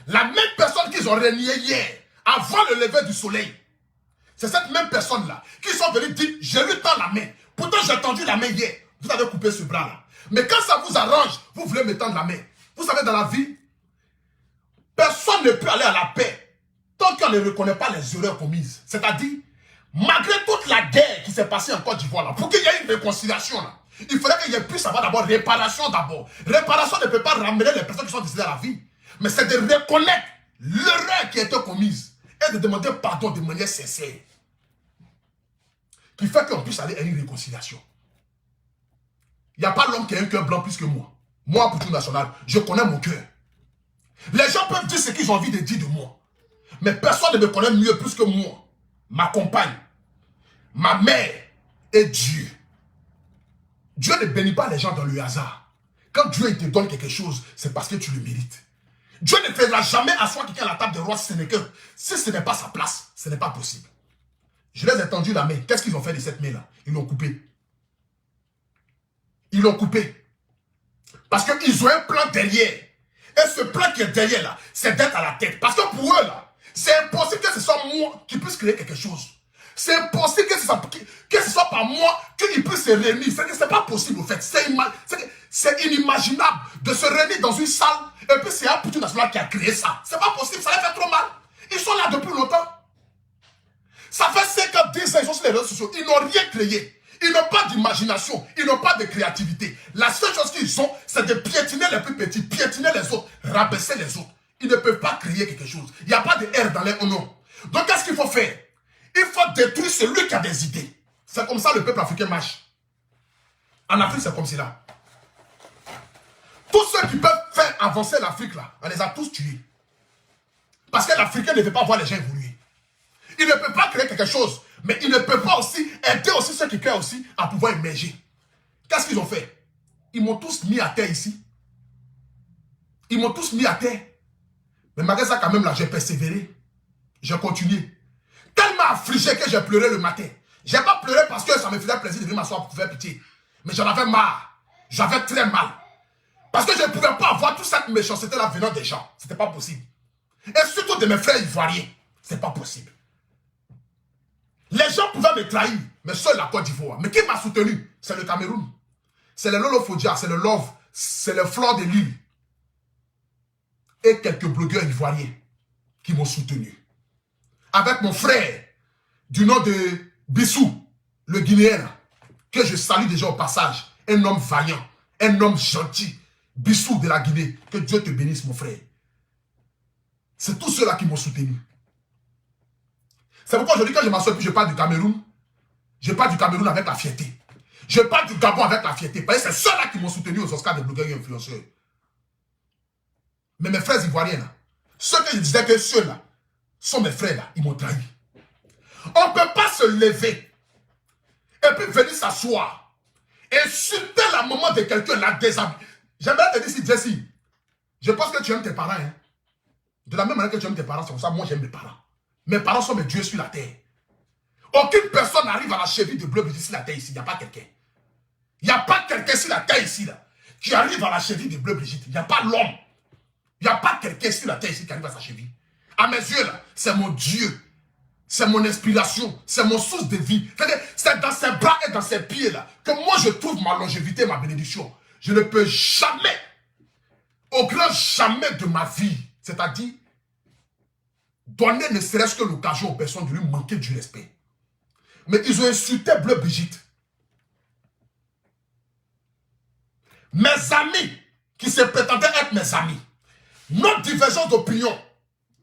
A: la même personne qu'ils ont renié hier, avant le lever du soleil, c'est cette même personne-là qui sont venus dire, je lui tends la main. Pourtant, j'ai tendu la main hier. Vous avez coupé ce bras-là. Mais quand ça vous arrange, vous voulez me tendre la main. Vous savez, dans la vie, personne ne peut aller à la paix tant qu'on ne reconnaît pas les erreurs commises. C'est-à-dire, malgré toute la guerre qui s'est passée en Côte d'Ivoire, là, pour qu'il y ait une réconciliation, là, il faudrait qu'il y ait puisse avoir d'abord réparation d'abord. Réparation ne peut pas ramener les personnes qui sont décédées à la vie. Mais c'est de reconnaître l'erreur qui a été commise et de demander pardon de manière sincère. Qui fait qu'on puisse aller à une réconciliation. Il n'y a pas l'homme qui a un cœur blanc plus que moi. Moi, pour tout national, je connais mon cœur. Les gens peuvent dire ce qu'ils ont envie de dire de moi. Mais personne ne me connaît mieux plus que moi. Ma compagne, ma mère et Dieu. Dieu ne bénit pas les gens dans le hasard. Quand Dieu te donne quelque chose, c'est parce que tu le mérites. Dieu ne fera jamais asseoir quelqu'un à la table de roi si ce n'est pas sa place. Ce n'est pas possible. Je les ai tendu la main. Qu'est-ce qu'ils ont fait de cette main-là? Ils l'ont coupée. Ils l'ont coupée. Parce qu'ils ont un plan derrière. Et ce plan qui est derrière là, c'est d'être à la tête. Parce que pour eux là, c'est impossible que ce soit moi qui puisse créer quelque chose. C'est impossible que ce soit par moi qu'ils puissent se réunir. C'est pas possible au fait. C'est inimaginable de se réunir dans une salle et puis c'est un Poutou national qui a créé ça. C'est pas possible, ça les fait trop mal. Ils sont là depuis longtemps. Ça fait 5 ans, 10 ans, ils sont sur les réseaux sociaux. Ils n'ont rien créé. Ils n'ont pas d'imagination. Ils n'ont pas de créativité. La seule chose qu'ils ont, c'est de piétiner les plus petits, piétiner les autres, rabaisser les autres. Ils ne peuvent pas créer quelque chose. Il n'y a pas de R dans les nom. Donc, qu'est-ce qu'il faut faire? Il faut détruire celui qui a des idées. C'est comme ça le peuple africain marche. En Afrique, c'est comme cela. Tous ceux qui peuvent faire avancer l'Afrique, là, on les a tous tués. Parce que l'Africain ne veut pas voir les gens évoluer. Il ne peut pas créer quelque chose, mais il ne peut pas aussi aider aussi ceux qui créent aussi à pouvoir émerger. Qu'est-ce qu'ils ont fait? Ils m'ont tous mis à terre ici. Ils m'ont tous mis à terre. Mais malgré ça, quand même, là, j'ai persévéré. J'ai continué. Tellement affligé que j'ai pleuré le matin. Je n'ai pas pleuré parce que ça me faisait plaisir de venir m'asseoir pour faire pitié. Mais j'en avais marre. J'avais très mal. Parce que je ne pouvais pas avoir toute cette méchanceté-là venant des gens. Ce n'était pas possible. Et surtout de mes frères ivoiriens. C'est pas possible. Les gens pouvaient me trahir, mais seul la Côte d'Ivoire. Mais qui m'a soutenu? C'est le Cameroun. C'est le Lolo Fodja, c'est le Love, c'est le Flore de l'île. Et quelques blogueurs ivoiriens qui m'ont soutenu. Avec mon frère, du nom de Bissou, le Guinéen, que je salue déjà au passage. Un homme vaillant, un homme gentil. Bissou de la Guinée. Que Dieu te bénisse, mon frère. C'est tous ceux-là qui m'ont soutenu. C'est pourquoi je dis quand je m'assois et puis je parle du Cameroun, je parle du Cameroun avec la fierté. Je parle du Gabon avec la fierté. Parce que c'est ceux-là qui m'ont soutenu aux Oscars des blogueurs et influenceurs. Mais mes frères ivoiriens, là, ceux que je disais que ceux-là sont mes frères, là, ils m'ont trahi. On ne peut pas se lever et puis venir s'asseoir et insulter la maman de quelqu'un, la déshabiller. J'aimerais te dire si Jesse, je pense que tu aimes tes parents. Hein? De la même manière que tu aimes tes parents, c'est comme ça, moi j'aime mes parents. Mes parents sont mes dieux sur la terre. Aucune personne n'arrive à la cheville de Bleu Brigitte sur la terre ici. Il n'y a pas quelqu'un. Il n'y a pas quelqu'un sur la terre ici là, qui arrive à la cheville de Bleu Brigitte. Il n'y a pas l'homme. Il n'y a pas quelqu'un sur la terre ici qui arrive à sa cheville. À mes yeux là, c'est mon Dieu. C'est mon inspiration. C'est mon source de vie. C'est dans ses bras et dans ses pieds là que moi je trouve ma longévité, ma bénédiction. Je ne peux jamais, au grand jamais de ma vie, c'est-à-dire donner ne serait-ce que l'occasion aux personnes de lui manquer du respect. Mais ils ont insulté Bleu Brigitte. Mes amis, qui se prétendaient être mes amis, notre divergence d'opinion,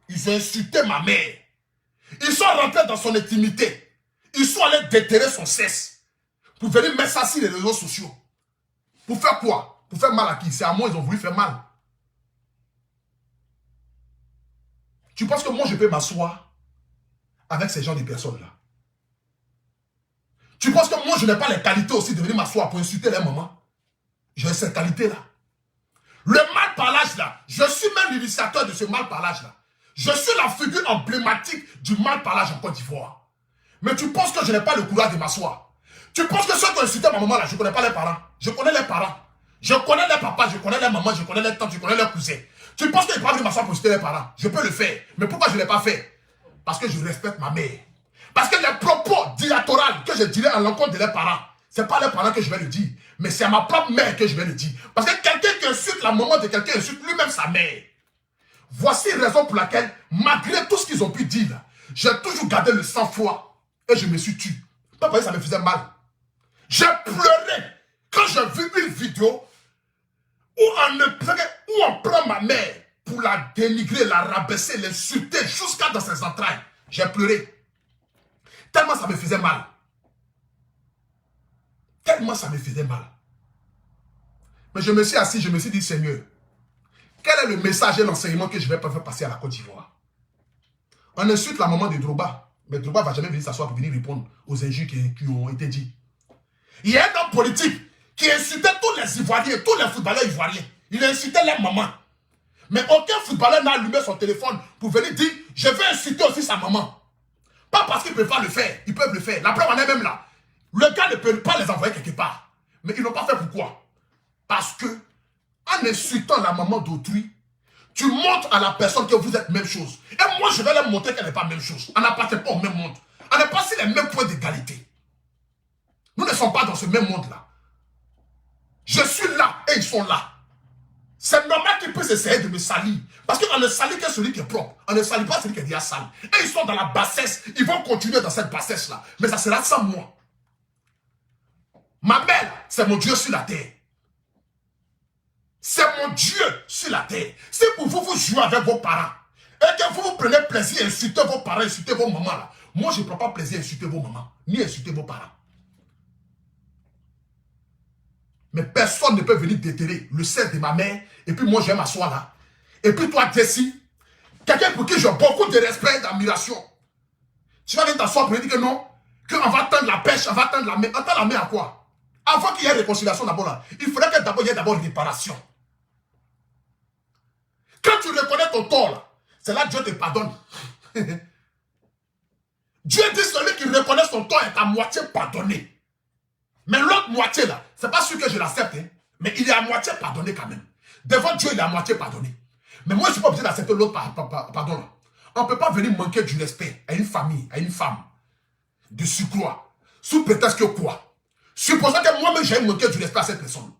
A: ils ont insulté ma mère. Ils sont rentrés dans son intimité. Ils sont allés déterrer son cesse. Pour venir mettre ça sur les réseaux sociaux. Pour faire quoi? Pour faire mal à qui? C'est à moi, ils ont voulu faire mal. Tu penses que moi, je peux m'asseoir avec ces gens de personnes-là? Tu penses que moi, je n'ai pas les qualités aussi de venir m'asseoir pour insulter les mamans? J'ai ces qualités-là. Le mal-parlage là, je suis même l'initiateur de ce mal-parlage là. Je suis la figure emblématique du mal-parlage en Côte d'Ivoire. Mais tu penses que je n'ai pas le courage de m'asseoir? Tu penses que ceux qui ont insulté ma maman là, je ne connais pas les parents? Je connais les parents. Je connais les papas, je connais les mamans, je connais les tantes, je connais les cousins. Tu penses que je ne peux pas venir m'asseoir pour insulter les parents? Je peux le faire. Mais pourquoi je ne l'ai pas fait? Parce que je respecte ma mère. Parce que les propos dilatoraux que je dirais à l'encontre de leurs parents, ce n'est pas les parents que je vais le dire, mais c'est à ma propre mère que je vais le dire. Parce que quelqu'un qui insulte la maman de quelqu'un insulte lui-même sa mère. Voici la raison pour laquelle, malgré tout ce qu'ils ont pu dire, j'ai toujours gardé le sang-froid et je me suis tué. Pas parce que ça me faisait mal. J'ai pleuré quand j'ai vu une vidéo où on prend ma mère pour la dénigrer, la rabaisser, l'insulter jusqu'à dans ses entrailles. J'ai pleuré. Tellement ça me faisait mal. Tellement ça me faisait mal. Mais je me suis assis, je me suis dit, Seigneur, quel est le message et l'enseignement que je vais faire passer à la Côte d'Ivoire? On insulte la maman de Drogba, mais Drogba ne va jamais venir s'asseoir pour venir répondre aux injures qui ont été dites. Il y a un homme politique qui insultait tous les Ivoiriens, tous les footballeurs ivoiriens. Il insultait les mamans. Mais aucun footballeur n'a allumé son téléphone pour venir dire, je vais insulter aussi sa maman. Pas parce qu'ils ne peuvent pas le faire, ils peuvent le faire. La preuve en est même là. Le gars ne peut pas les envoyer quelque part. Mais ils n'ont pas fait pourquoi? Parce que, en insultant la maman d'autrui, tu montres à la personne que vous êtes même chose. Et moi, je vais leur montrer qu'elle n'est pas même chose. On n'appartient pas au même monde. On n'est pas sur les mêmes points d'égalité. Nous ne sommes pas dans ce même monde-là. Je suis là et ils sont là. C'est normal qu'ils puissent essayer de me salir. Parce qu'on ne salit que celui qui est propre. On ne salit pas celui qui est déjà sale. Et ils sont dans la bassesse. Ils vont continuer dans cette bassesse-là. Mais ça sera sans moi. Ma mère, c'est mon Dieu sur la terre. C'est mon Dieu sur la terre. Si pour vous, vous jouez avec vos parents, et que vous prenez plaisir à insulter vos parents, insulter vos mamans, là, moi, je ne prends pas plaisir à insulter vos mamans, ni à insulter vos parents. Mais personne ne peut venir déterrer le sel de ma mère, et puis moi, je vais m'asseoir là. Et puis toi, Jesse, quelqu'un pour qui j'ai beaucoup de respect et d'admiration, tu vas venir t'asseoir pour lui dire que non, qu'on va tendre la pêche, on va tendre la main. Attends la main à quoi? Avant qu'il y ait réconciliation d'abord là, il faudrait que d'abord il y ait d'abord une réparation. Quand tu reconnais ton tort là, c'est là que Dieu te pardonne. Dieu dit celui qui reconnaît son tort est à moitié pardonné. Mais l'autre moitié là, c'est pas sûr que je l'accepte, hein, mais il est à moitié pardonné quand même. Devant Dieu, il est à moitié pardonné. Mais moi, je ne suis pas obligé d'accepter l'autre pardon là. On ne peut pas venir manquer du respect à une famille, à une femme, de surcroît, sous prétexte que quoi? Supposons que moi-même j'ai manqué du respect à cette personne.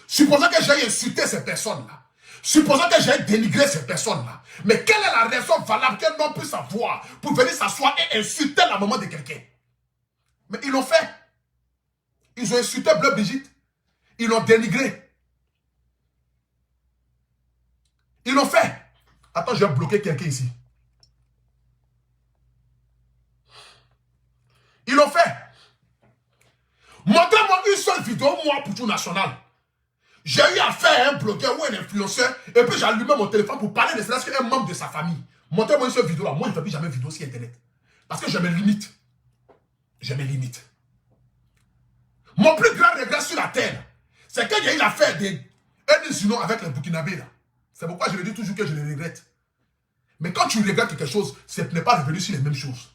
A: Supposons que j'ai insulté ces personnes-là. Supposons que j'ai dénigré ces personnes-là. Mais quelle est la raison valable qu'un homme puisse avoir pour venir s'asseoir et insulter la maman de quelqu'un? Mais ils l'ont fait. Ils ont insulté Bleu Brigitte. Ils l'ont dénigré. Ils l'ont fait. Attends, je vais bloquer quelqu'un ici. Ils l'ont fait. Montrez-moi une seule vidéo, moi, pour tout national. J'ai eu affaire à un blogueur ou un influenceur, et puis j'ai allumé mon téléphone pour parler de cela sur un membre de sa famille. Montrez-moi une seule vidéo là. Moi, je ne fais plus jamais de vidéo sur Internet. Parce que je me limite. Je me limite. Mon plus grand regret sur la terre, c'est qu'il y a eu l'affaire d'un incident avec les Burkinabés là. C'est pourquoi je le dis toujours que je le regrette. Mais quand tu regrettes quelque chose, ce n'est pas revenu sur les mêmes choses.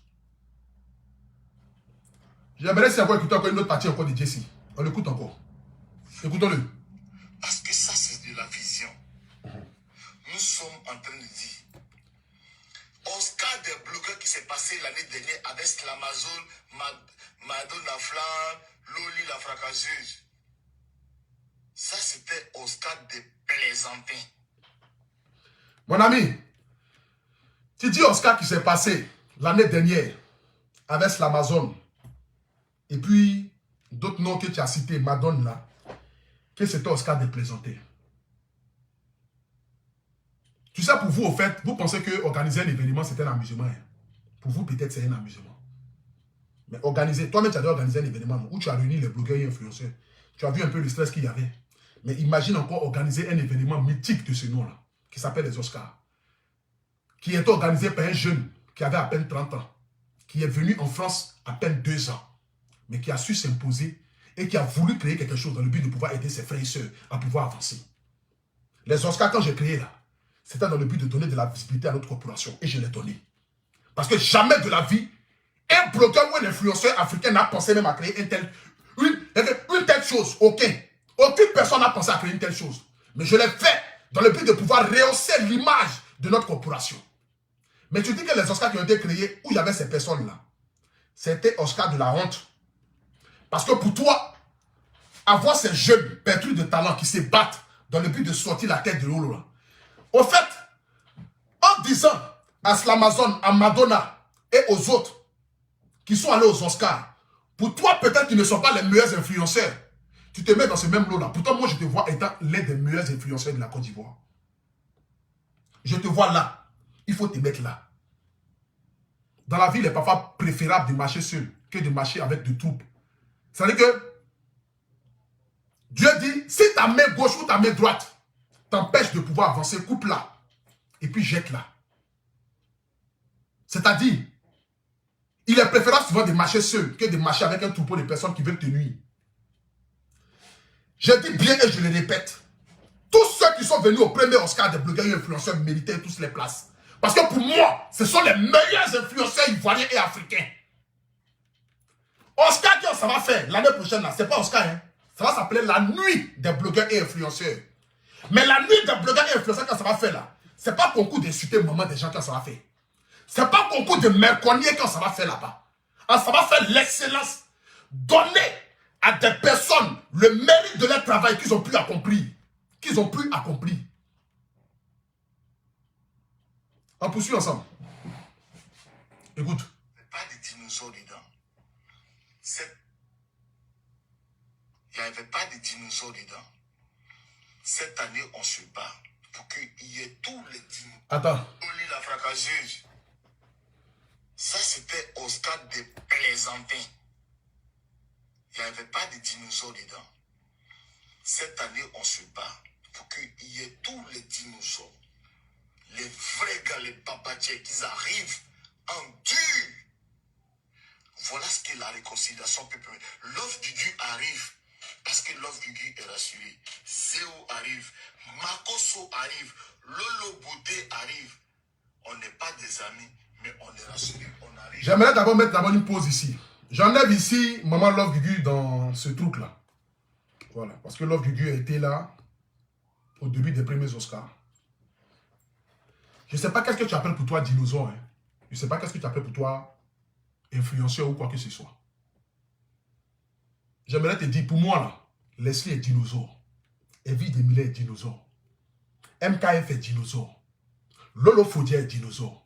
A: J'aimerais si encore écouter encore une autre partie encore de Jesse. On l'écoute encore. Écoutons-le.
B: Parce que ça, c'est de la vision. Nous sommes en train de dire, Oscar des blogueurs qui s'est passé l'année dernière avec Slamazone, Madonna Flan, Loli la fracasseuse. Ça, c'était Oscar des plaisantins.
A: Mon ami, tu dis Oscar qui s'est passé l'année dernière avec l'Amazon et puis d'autres noms que tu as cités, Madonna, que c'était Oscar de plaisanter. Tu sais, pour vous, au fait, vous pensez que organiser un événement, c'était un amusement. Hein? Pour vous, peut-être, c'est un amusement. Mais organiser, toi-même, tu as dû organiser un événement où tu as réuni les blogueurs et influenceurs. Tu as vu un peu le stress qu'il y avait. Mais imagine encore organiser un événement mythique de ce nom-là, qui s'appelle les Oscars, qui est organisé par un jeune qui avait à peine 30 ans, qui est venu en France à peine 2 ans, mais qui a su s'imposer et qui a voulu créer quelque chose dans le but de pouvoir aider ses frères et sœurs à pouvoir avancer. Les Oscars, quand j'ai créé là, c'était dans le but de donner de la visibilité à notre corporation. Et je l'ai donné. Parce que jamais de la vie, un blogueur ou un influenceur africain n'a pensé même à créer une telle chose. Aucune personne n'a pensé à créer une telle chose. Mais je l'ai fait dans le but de pouvoir rehausser l'image de notre corporation. Mais tu dis que les Oscars qui ont été créés, où il y avait ces personnes-là, c'était Oscar de la honte. Parce que pour toi, avoir ces jeunes pétris de talent qui se battent dans le but de sortir la tête de l'eau, là. Au fait, en disant à Slamazone, à Madonna et aux autres qui sont allés aux Oscars, pour toi, peut-être qu'ils ne sont pas les meilleurs influenceurs. Tu te mets dans ce même lot-là. Pourtant, moi, je te vois étant l'un des meilleurs influenceurs de la Côte d'Ivoire. Je te vois là. Il faut te mettre là. Dans la vie, il est parfois préférable de marcher seul que de marcher avec des troupes. C'est-à-dire que Dieu dit, si ta main gauche ou ta main droite t'empêche de pouvoir avancer, coupe-la. Et puis jette-la. C'est-à-dire, il est préférable souvent de marcher seul que de marcher avec un troupeau de personnes qui veulent te nuire. Je dis bien et je le répète. Tous ceux qui sont venus au premier Oscar des blogueurs et influenceurs méritaient tous les places. Parce que pour moi, ce sont les meilleurs influenceurs ivoiriens et africains. Oscar, quand ça va faire l'année prochaine, ce n'est pas Oscar. Hein? Ça va s'appeler la nuit des blogueurs et influenceurs. Mais la nuit des blogueurs et influenceurs, quand ça va faire là, ce n'est pas concours d'insulter maman des gens quand ça va faire. Ce n'est pas concours de merconnier quand ça va faire là-bas. Ça va faire l'excellence. Donner à des personnes le mérite de leur travail qu'ils ont pu accomplir. On poursuit ensemble. Écoute.
B: Pas de dinosaures dedans. Il n'y avait pas de dinosaures dedans. Cette année, on se bat pour qu'il y ait tous les dinosaures.
A: Attends.
B: Oli la fracasseuse. Ça, c'était Oscar des plaisantins. Il n'y avait pas de dinosaures dedans. Cette année, on se bat pour qu'il y ait tous les dinosaures. Les vrais gars, les papatiers, qu'ils arrivent en dur. Voilà ce que la réconciliation peut permettre. L'offre du Dieu arrive parce que l'offre du Dieu est rassurée. Zéo arrive, Makoso arrive, Lolo Bouté arrive. On n'est pas des amis, mais on est rassurés, on arrive.
A: J'aimerais d'abord mettre une pause ici. J'enlève ici Maman Love Gugu dans ce truc-là. Voilà, parce que Love Gugu a été là au début des premiers Oscars. Je ne sais pas qu'est-ce que tu appelles pour toi dinosaure. Hein. Je ne sais pas qu'est-ce que tu appelles pour toi influenceur ou quoi que ce soit. J'aimerais te dire, pour moi, là, Leslie est dinosaure. Evie Demilé est dinosaure. MKF est dinosaure. Lolo Fodia est dinosaure.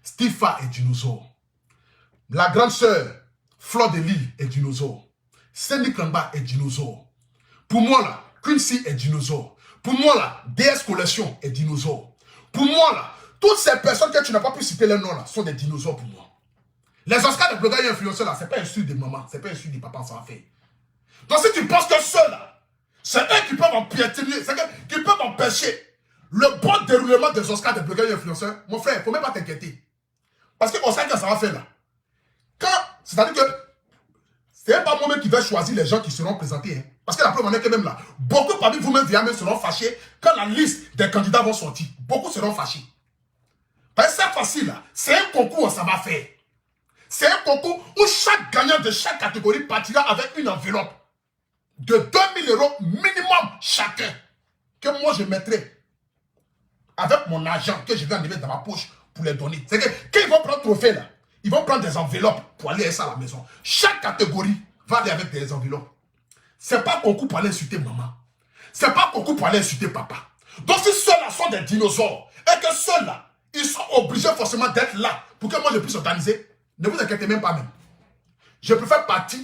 A: Stifa est dinosaure. La grande sœur, Fleur de Lille est dinosaure. Sandy Kamba est dinosaure. Pour moi, là, Quincy est dinosaure. Pour moi, là, DS Collection est dinosaure. Pour moi, là, toutes ces personnes que tu n'as pas pu citer leur nom, là, sont des dinosaures pour moi. Les Oscars de blogueurs et influenceurs, là, c'est pas un sud de maman, c'est pas un sud de papa, ça va faire. Donc si tu penses que ceux-là, c'est eux qui peuvent empiétiner, c'est eux qui peuvent empêcher le bon déroulement des Oscars de blogueurs et influenceurs, mon frère, il ne faut même pas t'inquiéter. Parce que on sait que ça va faire là. C'est-à-dire que c'est pas moi-même qui vais choisir les gens qui seront présentés. Hein. Parce que la preuve en est que même là, beaucoup parmi vous-même seront fâchés quand la liste des candidats vont sortir. Beaucoup seront fâchés. Parce que cette fois-ci là, c'est un concours où ça va faire. C'est un concours où chaque gagnant de chaque catégorie partira avec une enveloppe de 2000 € minimum chacun. Que moi je mettrai avec mon argent que je vais enlever dans ma poche pour les donner. C'est que quand ils vont prendre le trophée là, ils vont prendre des enveloppes pour aller ça à la maison. Chaque catégorie va aller avec des enveloppes. C'est pas un concours pour aller insulter maman. C'est pas un concours pour aller insulter papa. Donc si ceux-là sont des dinosaures et que ceux-là, ils sont obligés forcément d'être là pour que moi je puisse organiser, ne vous inquiétez même pas même. Je préfère partir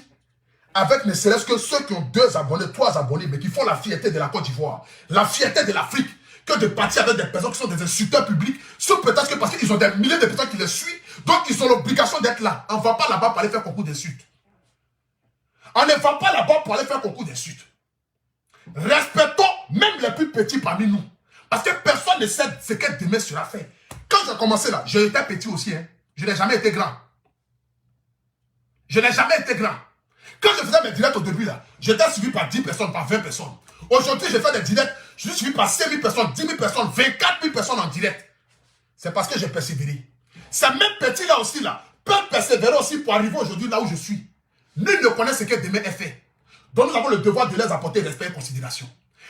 A: avec ne serait-ce que ceux qui ont 2 abonnés, 3 abonnés, mais qui font la fierté de la Côte d'Ivoire, la fierté de l'Afrique, que de partir avec des personnes qui sont des insulteurs publics, sauf peut-être que parce qu'ils ont des milliers de personnes qui les suivent, donc ils ont l'obligation d'être là. On ne va pas là-bas pour aller faire concours d'insultes. On ne va pas là-bas pour aller faire concours d'insultes. Respectons même les plus petits parmi nous. Parce que personne ne sait ce que demain sera fait. Quand j'ai commencé là, j'étais petit aussi. Hein. Je n'ai jamais été grand. Je n'ai jamais été grand. Quand je faisais mes directs au début là, j'étais suivi par 10 personnes, par 20 personnes. Aujourd'hui, je fais des directs, je suis suivi par 5 000 personnes, 10 000 personnes, 24 000 personnes en direct. C'est parce que j'ai persévéré. Ces mêmes petits là aussi là, peuvent persévérer aussi pour arriver aujourd'hui là où je suis. Nul ne connaît ce que demain est fait. Donc nous avons le devoir de les apporter respect et considération.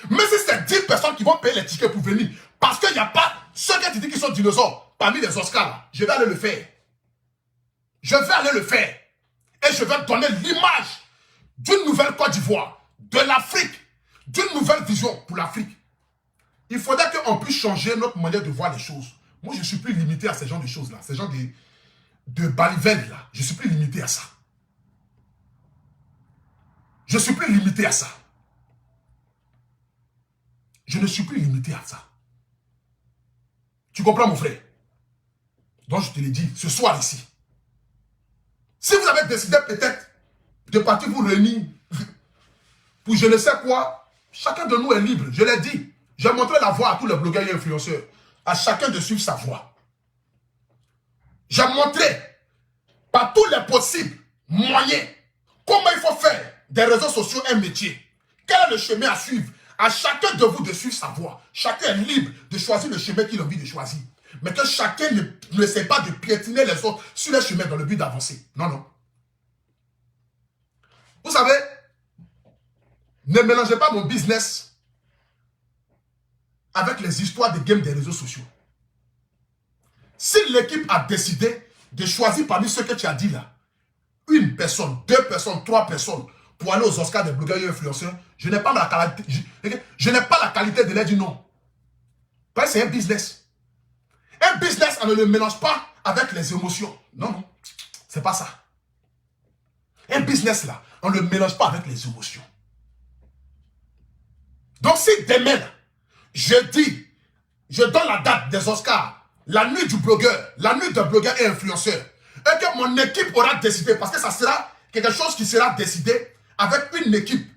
A: Mais si c'est 10 personnes qui vont payer les tickets pour venir, parce qu'il n'y a pas ceux que tu dis qui sont dinosaures parmi les Oscars là, je vais aller le faire. Je vais aller le faire. Et je vais donner l'image d'une nouvelle Côte d'Ivoire, de l'Afrique, d'une nouvelle vision pour l'Afrique. Il faudrait qu'on puisse changer notre manière de voir les choses. Moi, je ne suis plus limité à ces genres de choses-là, ces genres de balivelles là. Je ne suis plus limité à ça. Je ne suis plus limité à ça. Je ne suis plus limité à ça. Tu comprends, mon frère? Donc, je te l'ai dit, ce soir ici. Si vous avez décidé peut-être de partir vous réunir pour je ne sais quoi, chacun de nous est libre. Je l'ai dit. J'ai montré la voie à tous les blogueurs et influenceurs. À chacun de suivre sa voie. J'ai montré par tous les possibles moyens comment il faut faire des réseaux sociaux un métier. Quel est le chemin à suivre? À chacun de vous de suivre sa voie. Chacun est libre de choisir le chemin qu'il a envie de choisir. Mais que chacun ne sait pas de piétiner les autres sur le chemin dans le but d'avancer. Non, non. Vous savez, ne mélangez pas mon business avec les histoires de game des réseaux sociaux. Si l'équipe a décidé de choisir parmi ceux que tu as dit là, 1 personne, 2 personnes, 3 personnes pour aller aux Oscars des blogueurs et influenceurs, je n'ai pas la qualité de leur dire non. Parce que c'est un business. Un business, on ne le mélange pas avec les émotions. Non, non, c'est pas ça. Un business là, on ne le mélange pas avec les émotions. Donc si demain, je dis, je donne la date des Oscars, la nuit du blogueur, la nuit des blogueurs et influenceurs, et que mon équipe aura décidé, parce que ça sera quelque chose qui sera décidé avec une équipe,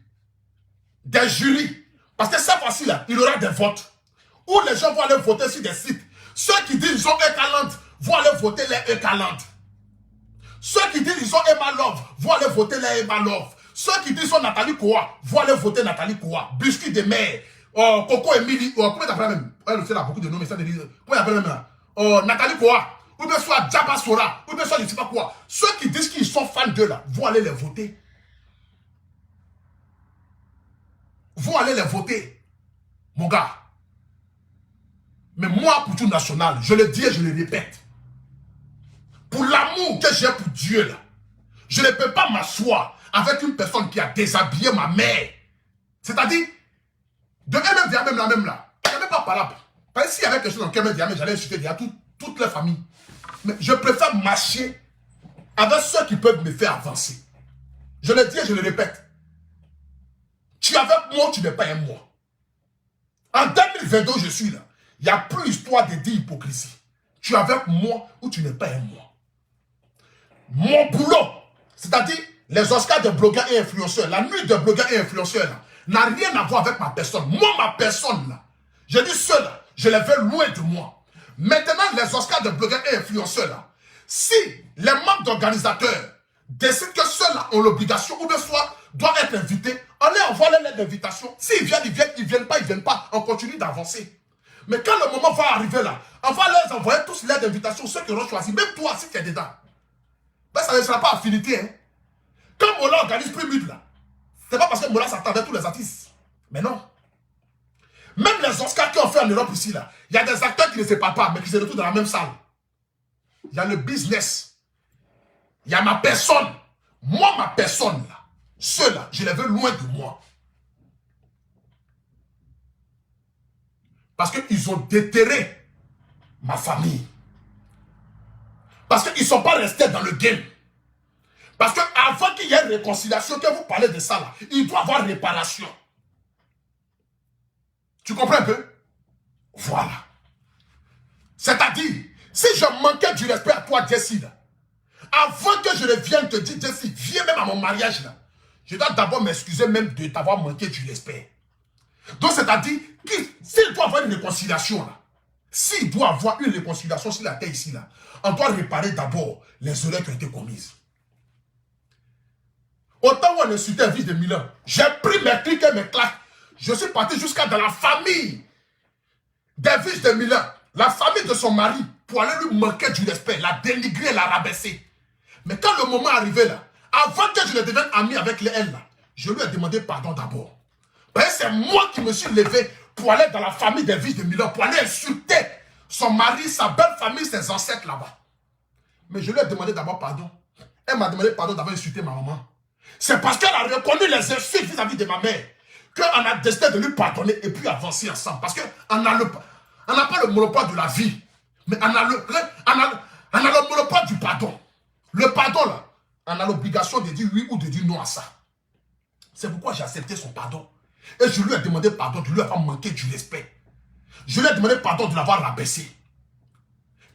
A: des jurys, parce que cette fois-ci là, il y aura des votes, où les gens vont aller voter sur des sites. Ceux qui disent qu'ils ont Ekaland vont aller voter les Ekaland. Ceux qui disent qu'ils ont Emma Love vont aller voter les Emma Love. Ceux qui disent qu'ils sont Nathalie Koua vont aller voter Nathalie Koua. Biscuit de mer, Coco Emily, comment t'appelles même? Elle aussi a beaucoup de noms, mais ça dit, comment t'appelles même là? Nathalie Koua, ou bien soit Djaba Sora, ou bien soit je ne sais pas quoi. Ceux qui disent qu'ils sont fans d'eux là vont aller les voter. Vont aller les voter, mon gars. Mais moi, pour tout national, je le dis et je le répète. Pour l'amour que j'ai pour Dieu, là, je ne peux pas m'asseoir avec une personne qui a déshabillé ma mère. C'est-à-dire, de même Diamé, la même là. Il n'y a même pas parlé. Parce que s'il y avait quelque chose dans Kemen Diamé, j'allais insulter toute la famille. Mais je préfère marcher avec ceux qui peuvent me faire avancer. Je le dis et je le répète. Tu es avec moi, tu n'es pas un moi. En 2022, je suis là. Il n'y a plus histoire de dire hypocrisie. Tu es avec moi ou tu n'es pas un moi. Mon boulot, c'est-à-dire les Oscars de blogueurs et influenceurs, la nuit de blogueurs et influenceurs, n'a rien à voir avec ma personne. Moi, ma personne, là, je dis ceux-là, je les veux loin de moi. Maintenant, les Oscars de blogueurs et influenceurs, là, si les membres d'organisateurs décident que ceux-là ont l'obligation, ou bien soit doivent être invités, on les envoie les lettres d'invitation. S'ils viennent, ils viennent, ils ne viennent pas, on continue d'avancer. Mais quand le moment va arriver là, on va leur envoyer tous les lettres d'invitation, ceux qui auront choisi, même toi, si tu es dedans. Ben, ça ne sera pas affinité. Hein. Quand Mola organise plus vite là, c'est pas parce que Mola s'attendait à tous les artistes. Mais non. Même les Oscars qui ont fait en Europe ici, là, il y a des acteurs qui ne se parlent pas, mais qui se retrouvent dans la même salle. Il y a le business. Il y a ma personne. Moi, ma personne, là, ceux-là, je les veux loin de moi. Parce qu'ils ont déterré ma famille. Parce qu'ils ne sont pas restés dans le game. Parce qu'avant qu'il y ait une réconciliation, que vous parlez de ça là, il doit y avoir réparation. Tu comprends un peu? Voilà. C'est-à-dire, si je manquais du respect à toi, Jessie, là, avant que je ne vienne te dire, Jessie, viens même à mon mariage, là, je dois d'abord m'excuser même de t'avoir manqué du respect. Donc, c'est-à-dire, s'il doit y avoir une réconciliation, là, s'il doit y avoir une réconciliation sur la terre ici, là, on doit réparer d'abord les erreurs qui ont été commises. Autant où on insultait un fils de Milan, j'ai pris mes clics et mes claques. Je suis parti jusqu'à dans la famille des fils de Milan, la famille de son mari, pour aller lui manquer du respect, la dénigrer, la rabaisser. Mais quand le moment arrivé là, avant que je ne devienne ami avec elle là, je lui ai demandé pardon d'abord. C'est moi qui me suis levé pour aller dans la famille des fils de Milan, pour aller insulter son mari, sa belle famille, ses ancêtres là-bas. Mais je lui ai demandé d'abord pardon. Elle m'a demandé pardon d'avoir insulté ma maman. C'est parce qu'elle a reconnu les insultes vis-à-vis de ma mère qu'on a décidé de lui pardonner et puis avancer ensemble. Parce qu'on n'a pas le monopole de la vie, mais on a le monopole du pardon. Le pardon, là, on a l'obligation de dire oui ou de dire non à ça. C'est pourquoi j'ai accepté son pardon. Et je lui ai demandé pardon de lui avoir manqué du respect. Je lui ai demandé pardon de l'avoir rabaissé.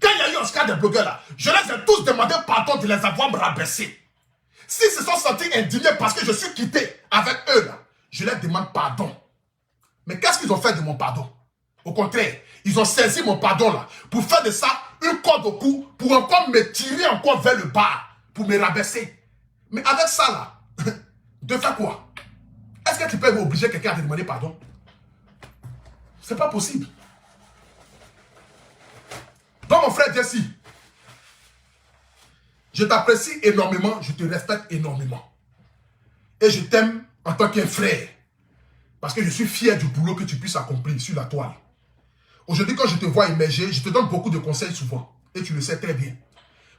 A: Quand il y a eu Oscar des blogueurs là, je les ai tous demandé pardon de les avoir rabaissés. S'ils se sont sentis indignés parce que je suis quitté avec eux là, je leur demande pardon. Mais qu'est-ce qu'ils ont fait de mon pardon? Au contraire, ils ont saisi mon pardon là pour faire de ça une corde au cou, pour encore me tirer encore vers le bas, pour me rabaisser. Mais avec ça là, de faire quoi? Est-ce que tu peux obliger quelqu'un à te demander pardon? C'est pas possible. Donc mon frère Jesse, je t'apprécie énormément, je te respecte énormément. Et je t'aime en tant qu'un frère. Parce que je suis fier du boulot que tu puisses accomplir sur la toile. Aujourd'hui, quand je te vois émerger, je te donne beaucoup de conseils souvent. Et tu le sais très bien.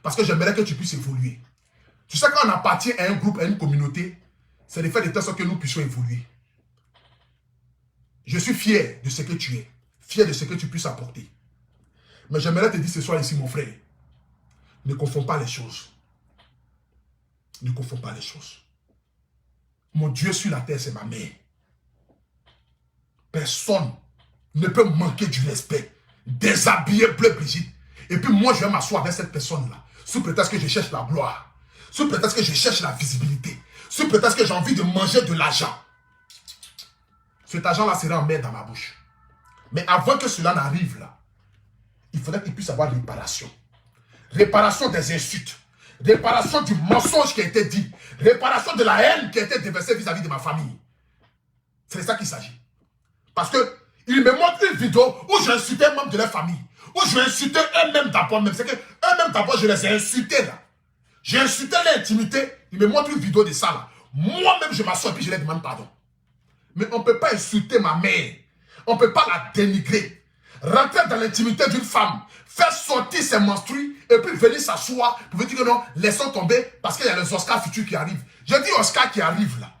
A: Parce que j'aimerais que tu puisses évoluer. Tu sais, quand on appartient à un groupe, à une communauté, c'est de faire de telle sorte que nous puissions évoluer. Je suis fier de ce que tu es. Fier de ce que tu puisses apporter. Mais j'aimerais te dire ce soir ici, mon frère, ne confonds pas les choses. Ne confonds pas les choses. Mon Dieu sur la terre, c'est ma mère. Personne ne peut manquer du respect. Déshabiller Bleu Brigitte. Et puis moi, je vais m'asseoir avec cette personne-là. Sous prétexte que je cherche la gloire. Sous prétexte que je cherche la visibilité. Sous prétexte que j'ai envie de manger de l'argent. Cet argent-là sera en mer dans ma bouche. Mais avant que cela n'arrive là, il faudrait qu'il puisse avoir réparation. Réparation des insultes. Réparation du mensonge qui a été dit. Réparation de la haine qui a été déversée vis-à-vis de ma famille. C'est de ça qu'il s'agit. Parce que il me montre une vidéo où j'ai insulté un membre de leur famille. Où j'ai insulté eux-mêmes d'abord même. C'est que eux-mêmes d'abord, je les ai insultés là. J'ai insulté l'intimité. Il me montre une vidéo de ça là. Moi-même, je m'assois et puis je leur demande pardon. Mais on ne peut pas insulter ma mère. On ne peut pas la dénigrer. rentrer dans l'intimité d'une femme, faire sortir ses menstrues et puis venir s'asseoir pour vous dire que non, laissons tomber parce qu'il y a les Oscars futurs qui arrivent. Je dis Oscar qui arrive là.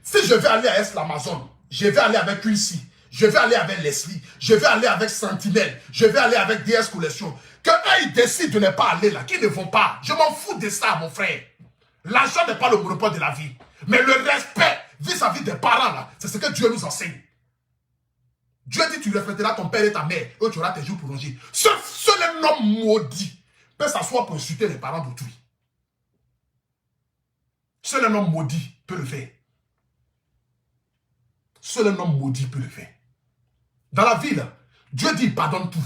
A: Si je vais aller à Est l'Amazon, je vais aller avec Quincy, je vais aller avec Leslie, je vais aller avec Sentinelle, je vais aller avec DS Collection. Que eux ils décident de ne pas aller là, qu'ils ne vont pas. Je m'en fous de ça, mon frère. L'argent n'est pas le monopole de la vie. Mais le respect vis-à-vis des parents là, c'est ce que Dieu nous enseigne. Dieu dit tu respecteras ton père et ta mère, et tu auras tes jours prolongés. Seul un homme maudit peut s'asseoir pour insulter les parents d'autrui. Seul un homme maudit peut le faire. Seul un homme maudit peut le faire. Dans la vie, là, Dieu dit pardonne tout.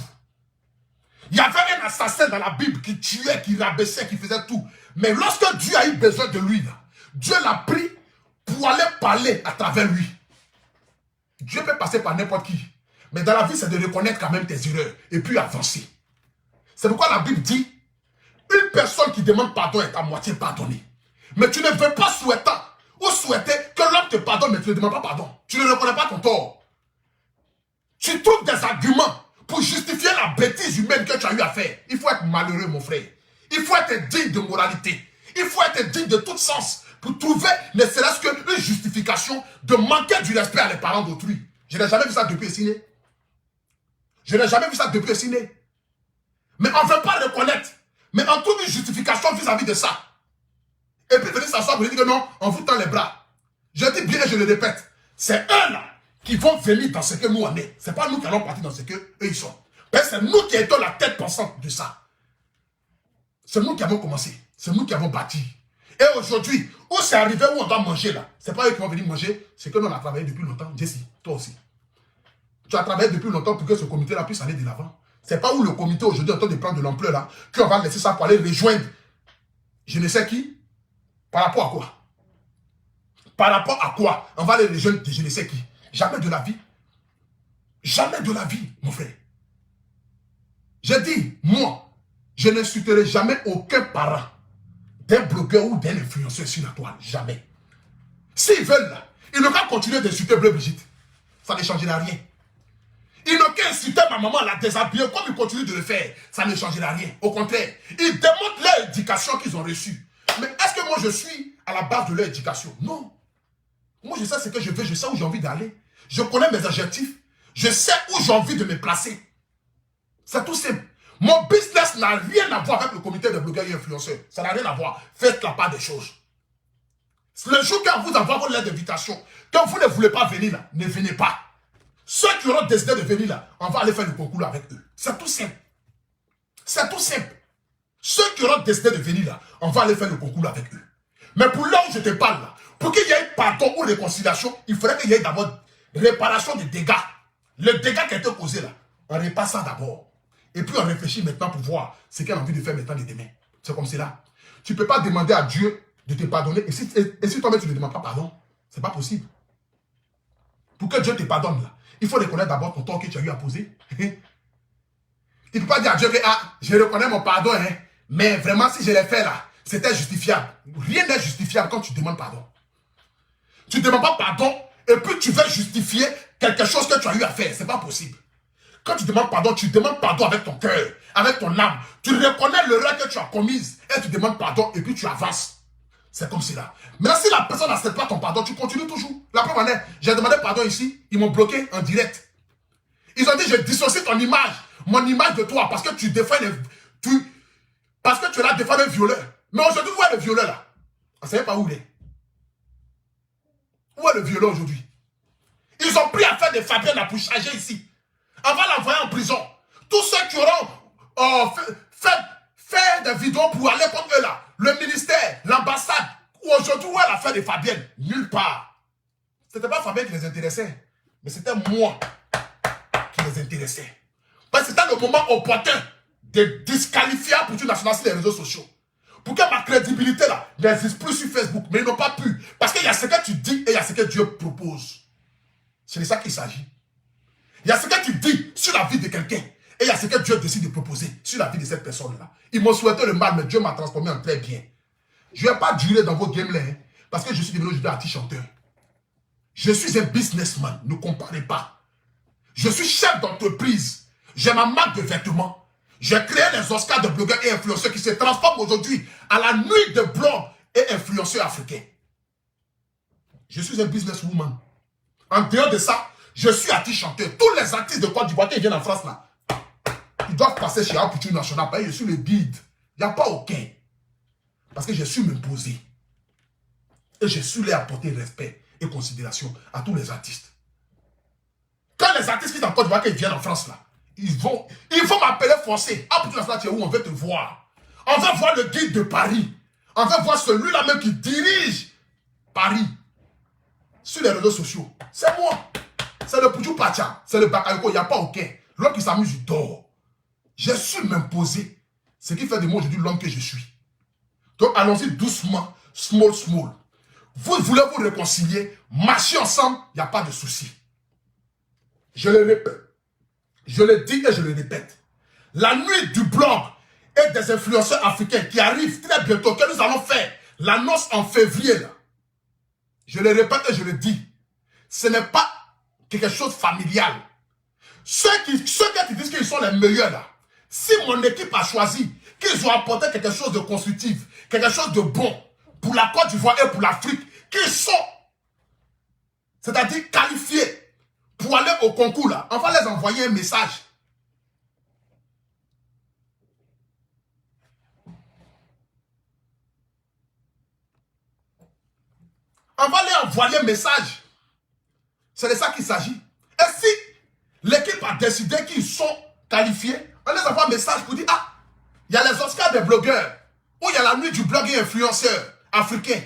A: Il y avait un assassin dans la Bible qui tuait, qui rabaissait, qui faisait tout. Mais lorsque Dieu a eu besoin de lui, là, Dieu l'a pris pour aller parler à travers lui. Dieu peut passer par n'importe qui. Mais dans la vie, c'est de reconnaître quand même tes erreurs et puis avancer. C'est pourquoi la Bible dit, une personne qui demande pardon est à moitié pardonnée. Mais tu ne veux pas souhaiter que l'homme te pardonne, mais tu ne demandes pas pardon. Tu ne reconnais pas ton tort. Tu trouves des arguments pour justifier la bêtise humaine que tu as eu à faire. Il faut être malheureux, mon frère. Il faut être digne de moralité. Il faut être digne de tout sens pour trouver ne serait-ce qu'une justification de manquer du respect à les parents d'autrui. Je n'ai jamais vu ça depuis Essiné. Je n'ai jamais vu ça depuis Essiné. Mais on ne veut pas reconnaître. Mais on trouve une justification vis-à-vis de ça. Et puis venir s'asseoir pour dire que non, on vous tend les bras. Je dis bien et je le répète. C'est eux là qui vont venir dans ce que nous on est. Ce n'est pas nous qui allons partir dans ce que eux ils sont. Mais c'est nous qui étions la tête pensante de ça. C'est nous qui avons commencé. C'est nous qui avons bâti. Et aujourd'hui, où c'est arrivé, où on doit manger là, c'est pas eux qui vont venir manger, c'est que nous on a travaillé depuis longtemps. Jessie, toi aussi. Tu as travaillé depuis longtemps pour que ce comité-là puisse aller de l'avant. C'est pas où le comité aujourd'hui est en train de prendre de l'ampleur là, qu'on va laisser ça pour aller rejoindre je ne sais qui. Par rapport à quoi? Par rapport à quoi? On va aller rejoindre je ne sais qui. Jamais de la vie. Jamais de la vie, mon frère. J'ai dit, moi, je n'insulterai jamais aucun parent d'un blogueur ou d'un influenceur sur la toile. Jamais. S'ils veulent, là, ils n'ont qu'à continuer d'insulter Bleu Brigitte. Ça ne changera rien. Ils n'ont qu'à insulter ma maman, la déshabiller, comme ils continuent de le faire. Ça ne changera rien. Au contraire, ils démontrent leur éducation qu'ils ont reçue. Mais est-ce que moi je suis à la base de leur éducation? Non. Moi je sais ce que je veux, je sais où j'ai envie d'aller. Je connais mes adjectifs. Je sais où j'ai envie de me placer. C'est tout simple. Mon business n'a rien à voir avec le comité de blogueurs et influenceurs. Ça n'a rien à voir. Faites la part des choses. Le jour quand vous avez votre lettre d'invitation, quand vous ne voulez pas venir là, ne venez pas. Ceux qui auront décidé de venir là, on va aller faire le concours avec eux. C'est tout simple. C'est tout simple. Ceux qui auront décidé de venir là, on va aller faire le concours avec eux. Mais pour là où je te parle là, pour qu'il y ait pardon ou réconciliation, il faudrait qu'il y ait d'abord réparation des dégâts. Le dégât qui a été causé là, on répare ça d'abord. Et puis on réfléchit maintenant pour voir ce qu'il a envie de faire maintenant et demain. C'est comme cela. Tu ne peux pas demander à Dieu de te pardonner. Et si toi-même tu ne demandes pas pardon, ce n'est pas possible. Pour que Dieu te pardonne là, il faut reconnaître d'abord ton tort que tu as eu à poser. Il ne peut pas dire à Dieu que je reconnais mon pardon, mais vraiment si je l'ai fait là, c'était justifiable. Rien n'est justifiable quand tu demandes pardon. Tu ne demandes pas pardon et puis tu veux justifier quelque chose que tu as eu à faire. Ce n'est pas possible. Quand tu demandes pardon avec ton cœur, avec ton âme. Tu reconnais l'erreur que tu as commise et tu demandes pardon et puis tu avances. C'est comme cela. Mais si la personne n'accepte pas ton pardon, tu continues toujours. La preuve en est, j'ai demandé pardon ici, ils m'ont bloqué en direct. Ils ont dit, je dissocie ton image, mon image de toi, parce que tu défends parce que tu es là défendre un violeur. Mais aujourd'hui, où est le violeur là? On ne sait pas où il est. Où est le violeur aujourd'hui? Ils ont pris à faire des Fabiennes pour charger ici. On va l'envoyer en prison. Tous ceux qui auront fait des vidéos pour aller contre eux là, le ministère, l'ambassade, ou aujourd'hui, où est l'affaire des Fabiennes? Nulle part. Ce n'était pas Fabienne qui les intéressait, mais c'était moi qui les intéressait. Parce que c'était le moment opportun de disqualifier la culture nationale sur les réseaux sociaux. Pour que ma crédibilité là n'existe plus sur Facebook, mais ils n'ont pas pu. Parce qu'il y a ce que tu dis et il y a ce que Dieu propose. C'est de ça qu'il s'agit. Il y a ce que tu dis sur la vie de quelqu'un et il y a ce que Dieu décide de proposer sur la vie de cette personne-là. Ils m'ont souhaité le mal, mais Dieu m'a transformé en très bien. Je ne vais pas durer dans vos games-là, parce que je suis devenu aujourd'hui artiste chanteur. Je suis un businessman, ne comparez pas. Je suis chef d'entreprise. j'ai ma marque de vêtements. J'ai créé les Oscars de blogueurs et influenceurs qui se transforment aujourd'hui à la nuit de blogs et influenceurs africains. Je suis un businesswoman. En dehors de ça, je suis artiste chanteur. Tous les artistes de Côte d'Ivoire qui viennent en France là, ils doivent passer chez Apouture National. Je suis le guide. Il n'y a pas aucun. Parce que je suis m'imposer. Et je suis les apporter respect et considération à tous les artistes. Quand les artistes qui sont en Côte d'Ivoire qui viennent en France là, ils vont m'appeler forcé. Apouture National, tu es où? On veut te voir. On veut voir le guide de Paris. On veut voir celui-là même qui dirige Paris. Sur les réseaux sociaux. C'est moi. C'est le Poudjou Pacha. C'est le Bakayoko. Il n'y a pas aucun. L'homme qui s'amuse, il dort. J'ai su m'imposer. Ce qui fait de moi aujourd'hui l'homme que je suis. Donc allons-y doucement. Small, small. Vous voulez vous réconcilier. Marcher ensemble. Il n'y a pas de souci. Je le répète. Je le dis et je le répète. La nuit du blog et des influenceurs africains qui arrivent très bientôt, que nous allons faire l'annonce en février là. Je le répète et je le dis. Ce n'est pas quelque chose de familial. Ceux qui disent qu'ils sont les meilleurs là, si mon équipe a choisi qu'ils ont apporté quelque chose de constructif, quelque chose de bon pour la Côte d'Ivoire et pour l'Afrique, qu'ils sont, c'est-à-dire qualifiés pour aller au concours là, on va les envoyer un message. On va les envoyer un message. C'est de ça qu'il s'agit. Et si l'équipe a décidé qu'ils sont qualifiés, on les envoie un message pour dire, ah, il y a les Oscars des blogueurs, ou il y a la nuit du blog et influenceur africain.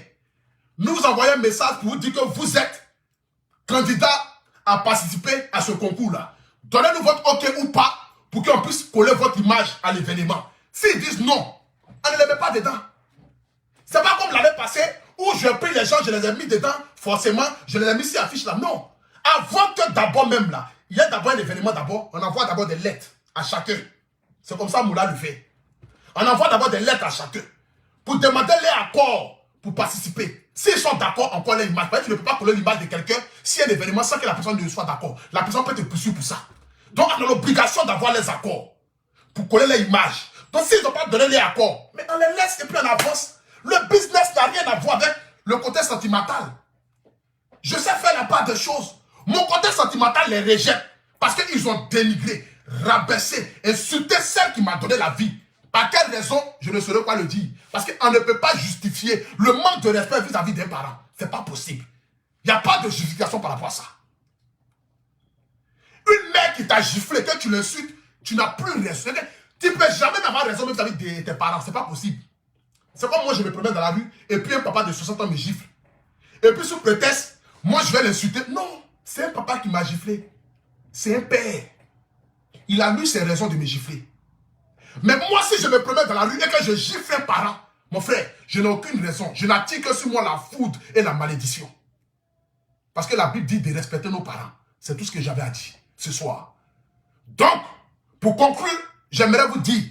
A: Nous vous envoyons un message pour vous dire que vous êtes candidat à participer à ce concours-là. Donnez-nous votre OK ou pas pour qu'on puisse coller votre image à l'événement. S'ils disent non, on ne les met pas dedans. C'est pas comme l'année passée où je prie les gens, je les ai mis dedans, forcément, je les ai mis sur l'affiche là. Non. Avant que d'abord même là, il y a d'abord un événement d'abord, on envoie d'abord des lettres à chacun. C'est comme ça Moula le fait. On envoie d'abord des lettres à chacun pour demander leur accord pour participer. S'ils sont d'accord, on colle l'image. Tu ne peux pas coller l'image de quelqu'un si un événement sans que la personne ne soit d'accord. La personne peut te poursuivre pour ça. Donc on a l'obligation d'avoir les accords pour coller les images. Donc s'ils n'ont pas donné les accords, mais on les laisse et puis on avance. Le business n'a rien à voir avec le côté sentimental. Je sais faire la part des choses. Mon côté sentimental les rejette parce qu'ils ont dénigré, rabaissé, insulté celle qui m'a donné la vie. Par quelle raison, je ne saurais pas le dire. Parce qu'on ne peut pas justifier le manque de respect vis-à-vis d'un parent. Ce n'est pas possible. Il n'y a pas de justification par rapport à ça. Une mère qui t'a giflé, que tu l'insultes, tu n'as plus raison. Tu ne peux jamais avoir raison vis-à-vis de tes parents. Ce n'est pas possible. C'est comme moi, je me promène dans la rue, et puis un papa de 60 ans me gifle. Et puis sous prétexte, moi je vais l'insulter. Non, c'est un papa qui m'a giflé. C'est un père. Il a eu ses raisons de me gifler. Mais moi, si je me promène dans la rue et que je gifle un parent, mon frère, je n'ai aucune raison. Je n'attire que sur moi la foudre et la malédiction. Parce que la Bible dit de respecter nos parents. C'est tout ce que j'avais à dire ce soir. Donc, pour conclure, j'aimerais vous dire,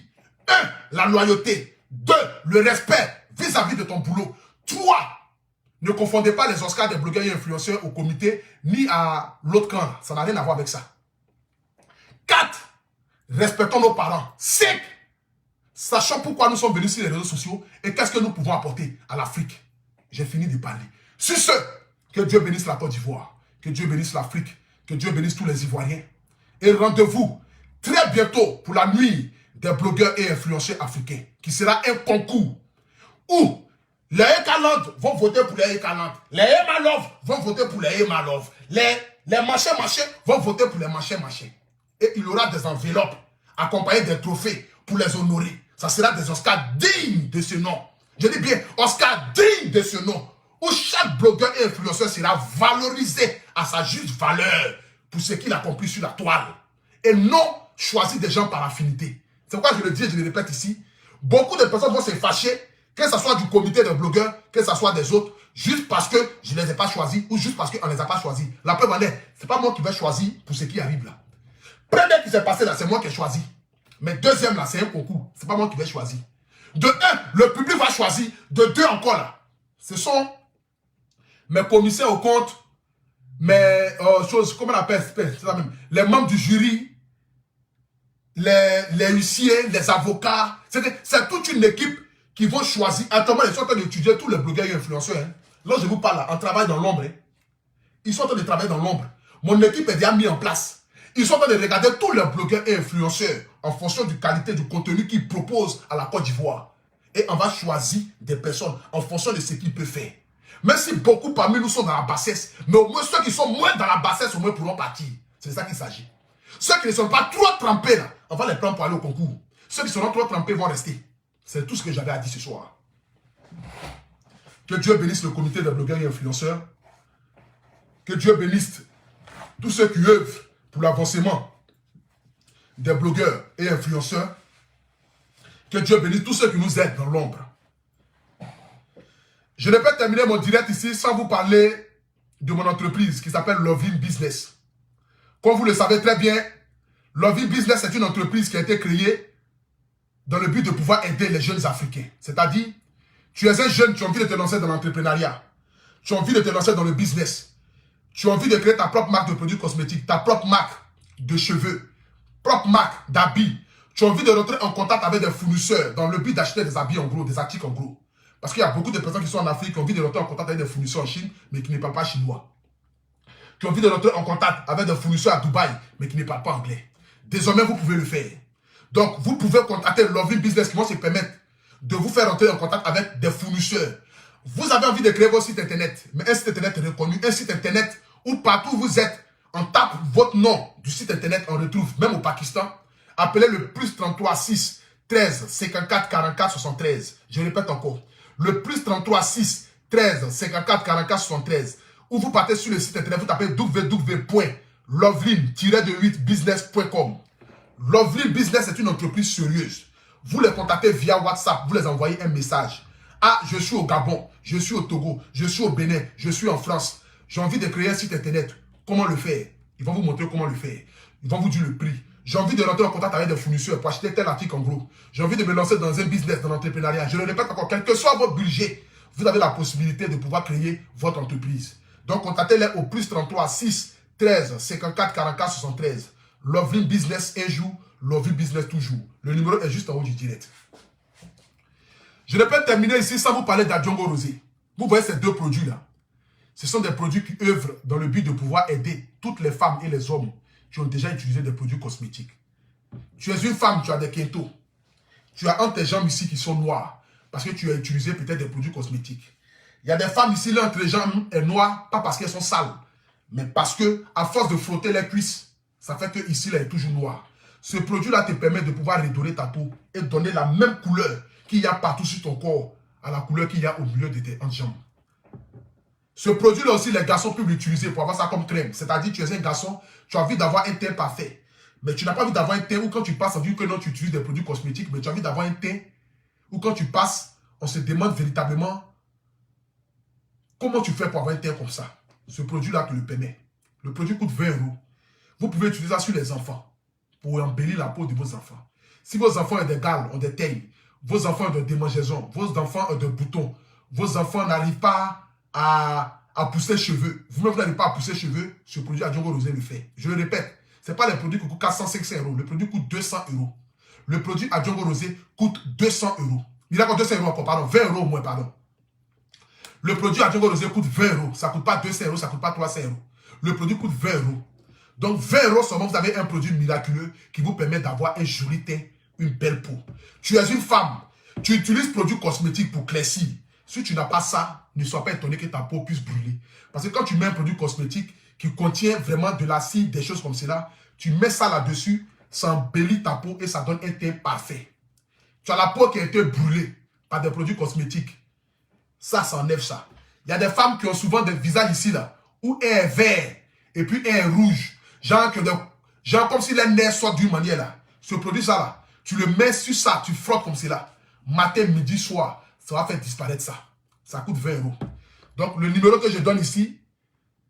A: 1. La loyauté. 2. Le respect vis-à-vis de ton boulot. 3. Ne confondez pas les Oscars des blogueurs et influenceurs au comité, ni à l'autre camp. Ça n'a rien à voir avec ça. 4. Respectons nos parents. 5. Sachons pourquoi nous sommes venus sur les réseaux sociaux et qu'est-ce que nous pouvons apporter à l'Afrique. J'ai fini de parler. Sur ce, que Dieu bénisse la Côte d'Ivoire, que Dieu bénisse l'Afrique, que Dieu bénisse tous les Ivoiriens. Et rendez-vous très bientôt pour la nuit des blogueurs et influenceurs africains, qui sera un concours où les Ekaland vont voter pour les Ekaland, les Emalov vont voter pour les Emalov, les machins vont voter pour les machins. Et il y aura des enveloppes accompagnées des trophées pour les honorer. Ça sera des Oscars dignes de ce nom. Je dis bien, Oscars dignes de ce nom, où chaque blogueur et influenceur sera valorisé à sa juste valeur pour ce qu'il accomplit sur la toile. Et non choisir des gens par affinité. C'est pourquoi je le dis et je le répète ici. Beaucoup de personnes vont se fâcher, que ce soit du comité des blogueurs, que ce soit des autres, juste parce que je ne les ai pas choisis ou juste parce qu'on ne les a pas choisis. La preuve en est, ce n'est pas moi qui vais choisir pour ce qui arrive là. Premier qui s'est passé là, c'est moi qui ai choisi. Mais deuxième là, c'est un concours. Ce n'est pas moi qui vais choisir. De 1, le public va choisir. De 2 encore là. Ce sont mes commissaires au compte, mes choses, comment on appelle, c'est ça même, les membres du jury les huissiers, les avocats. C'est toute une équipe qui vont choisir. Actuellement, ils sont en train d'étudier tous les blogueurs et influenceurs. Hein. Là, je vous parle, là, on travaille dans l'ombre. Hein. Ils sont en train de travailler dans l'ombre. Mon équipe est déjà mise en place. Ils sont en train de regarder tous les blogueurs et influenceurs en fonction de la qualité du contenu qu'ils proposent à la Côte d'Ivoire. Et on va choisir des personnes en fonction de ce qu'ils peuvent faire. Même si beaucoup parmi nous sont dans la bassesse, mais au moins ceux qui sont moins dans la bassesse, au moins pourront partir. C'est de ça qu'il s'agit. Ceux qui ne sont pas trop trempés, là, on va les prendre pour aller au concours. Ceux qui seront trop trempés vont rester. C'est tout ce que j'avais à dire ce soir. Que Dieu bénisse le comité des blogueurs et influenceurs. Que Dieu bénisse tous ceux qui œuvrent pour l'avancement des blogueurs et influenceurs. Que Dieu bénisse tous ceux qui nous aident dans l'ombre. Je ne peux pas terminer mon direct ici sans vous parler de mon entreprise qui s'appelle Lovin Business. Comme vous le savez très bien, Lovin Business est une entreprise qui a été créée dans le but de pouvoir aider les jeunes Africains. C'est-à-dire, tu es un jeune, tu as envie de te lancer dans l'entrepreneuriat. Tu as envie de te lancer dans le business. Tu as envie de créer ta propre marque de produits cosmétiques, ta propre marque de cheveux, propre marque d'habits. Tu as envie de rentrer en contact avec des fournisseurs dans le but d'acheter des habits en gros, des articles en gros. Parce qu'il y a beaucoup de personnes qui sont en Afrique qui ont envie de rentrer en contact avec des fournisseurs en Chine, mais qui ne parlent pas chinois. Qui ont envie de rentrer en contact avec des fournisseurs à Dubaï, mais qui ne parlent pas anglais. Désormais, vous pouvez le faire. Donc, vous pouvez contacter Lovin Business qui vont se permettre de vous faire rentrer en contact avec des fournisseurs. Vous avez envie de créer votre site internet, mais un site internet reconnu, un site internet où partout où vous êtes, on tape votre nom du site internet, on retrouve, même au Pakistan, appelez le plus 33 6 13 54 44 73. Je répète encore, le plus 33 6 13 54 44 73. Ou vous partez sur le site internet, vous tapez www.lovelin-business.com. Lovelin Business est une entreprise sérieuse. Vous les contactez via WhatsApp, vous les envoyez un message. Ah, je suis au Gabon, je suis au Togo, je suis au Bénin, je suis en France. J'ai envie de créer un site internet. Comment le faire? Ils vont vous montrer comment le faire. Ils vont vous dire le prix. J'ai envie de rentrer en contact avec des fournisseurs pour acheter tel article en gros. J'ai envie de me lancer dans un business, dans l'entrepreneuriat. Je le répète encore, quel que soit votre budget, vous avez la possibilité de pouvoir créer votre entreprise. Donc, contactez-les au plus 33 6 13 54 44 73. Lovelin Business un jour, Lovelin Business toujours. Le numéro est juste en haut du direct. Je ne peux pas terminer ici sans vous parler d'Adjongo Rosé. Vous voyez ces deux produits-là. Ce sont des produits qui œuvrent dans le but de pouvoir aider toutes les femmes et les hommes qui ont déjà utilisé des produits cosmétiques. Tu es une femme, tu as des quintos. Tu as entre tes jambes ici qui sont noires parce que tu as utilisé peut-être des produits cosmétiques. Il y a des femmes ici, là, entre les jambes est noire, pas parce qu'elles sont sales, mais parce que à force de frotter les cuisses, ça fait que ici, là, est toujours noir. Ce produit-là te permet de pouvoir redorer ta peau et donner la même couleur qu'il y a partout sur ton corps à la couleur qu'il y a au milieu de tes jambes. Ce produit-là aussi, les garçons peuvent l'utiliser pour avoir ça comme crème. C'est-à-dire, tu es un garçon, tu as envie d'avoir un teint parfait. Mais tu n'as pas envie d'avoir un teint où quand tu passes, on dit que non, tu utilises des produits cosmétiques, mais tu as envie d'avoir un teint où quand tu passes, on se demande véritablement comment tu fais pour avoir un teint comme ça. Ce produit-là te le permet. Le produit coûte 20 €. Vous pouvez utiliser ça sur les enfants pour embellir la peau de vos enfants. Si vos enfants ont des gales, ont des teignes, vos enfants ont des démangeaisons, vos enfants ont des boutons, vos enfants n'arrivent pas à pousser cheveux, vous-même n'arrivez pas à pousser cheveux, ce produit Adjongo Rosé le fait. Je le répète, ce n'est pas les produits qui coûtent 400-500 €. Le produit coûte 200 €. Le produit Adjongo Rosé coûte 200 €. Il a encore 200 € encore, pardon, 20 € au moins, pardon. Le produit Adjongo Rosé coûte 20 €. Ça ne coûte pas 200 €, ça ne coûte pas 300 €. Le produit coûte 20 €. Donc 20 € seulement, vous avez un produit miraculeux qui vous permet d'avoir un joli teint, une belle peau. Tu es une femme, tu utilises produits cosmétiques pour claircir. Si tu n'as pas ça, ne sois pas étonné que ta peau puisse brûler. Parce que quand tu mets un produit cosmétique qui contient vraiment de l'acide, des choses comme cela, tu mets ça là-dessus, ça embellit ta peau et ça donne un teint parfait. Tu as la peau qui a été brûlée par des produits cosmétiques. Ça enlève ça. Il y a des femmes qui ont souvent des visages ici, là, où un est vert et puis un est rouge. Genre comme si les nerfs sortent d'une manière là. Ce produit ça là, tu le mets sur ça, tu frottes comme cela. Matin, midi, soir, ça va faire disparaître ça. Ça coûte 20 €. Donc le numéro que je donne ici,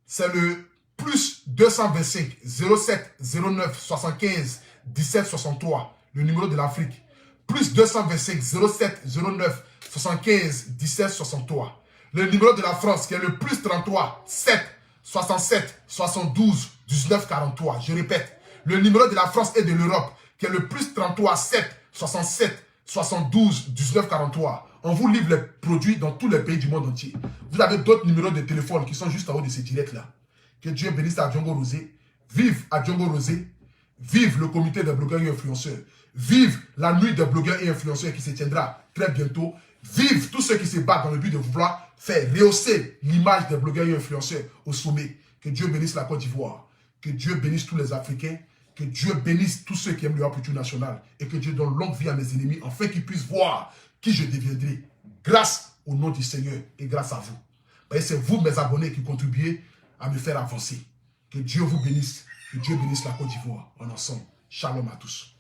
A: c'est le plus 225 07 09 75 17 63. Le numéro de l'Afrique. Plus 225 07 09 75 17 63. Le numéro de la France qui est le plus 33 7 67 72 19 43. Je répète, le numéro de la France et de l'Europe qui est le plus 33 7 67 72 19 43. On vous livre les produits dans tous les pays du monde entier. Vous avez d'autres numéros de téléphone qui sont juste en haut de ces directs-là. Que Dieu bénisse à Django Rosé. Vive à Django Rosé. Vive le comité des blogueurs et influenceurs. Vive la nuit des blogueurs et influenceurs qui se tiendra très bientôt. Vive tous ceux qui se battent dans le but de vouloir faire rehausser l'image des blogueurs et influenceurs au sommet. Que Dieu bénisse la Côte d'Ivoire. Que Dieu bénisse tous les Africains. Que Dieu bénisse tous ceux qui aiment le Haputu national. Et que Dieu donne longue vie à mes ennemis, afin qu'ils puissent voir qui je deviendrai grâce au nom du Seigneur et grâce à vous. C'est vous, mes abonnés, qui contribuez à me faire avancer. Que Dieu vous bénisse. Que Dieu bénisse la Côte d'Ivoire en ensemble. Shalom à tous.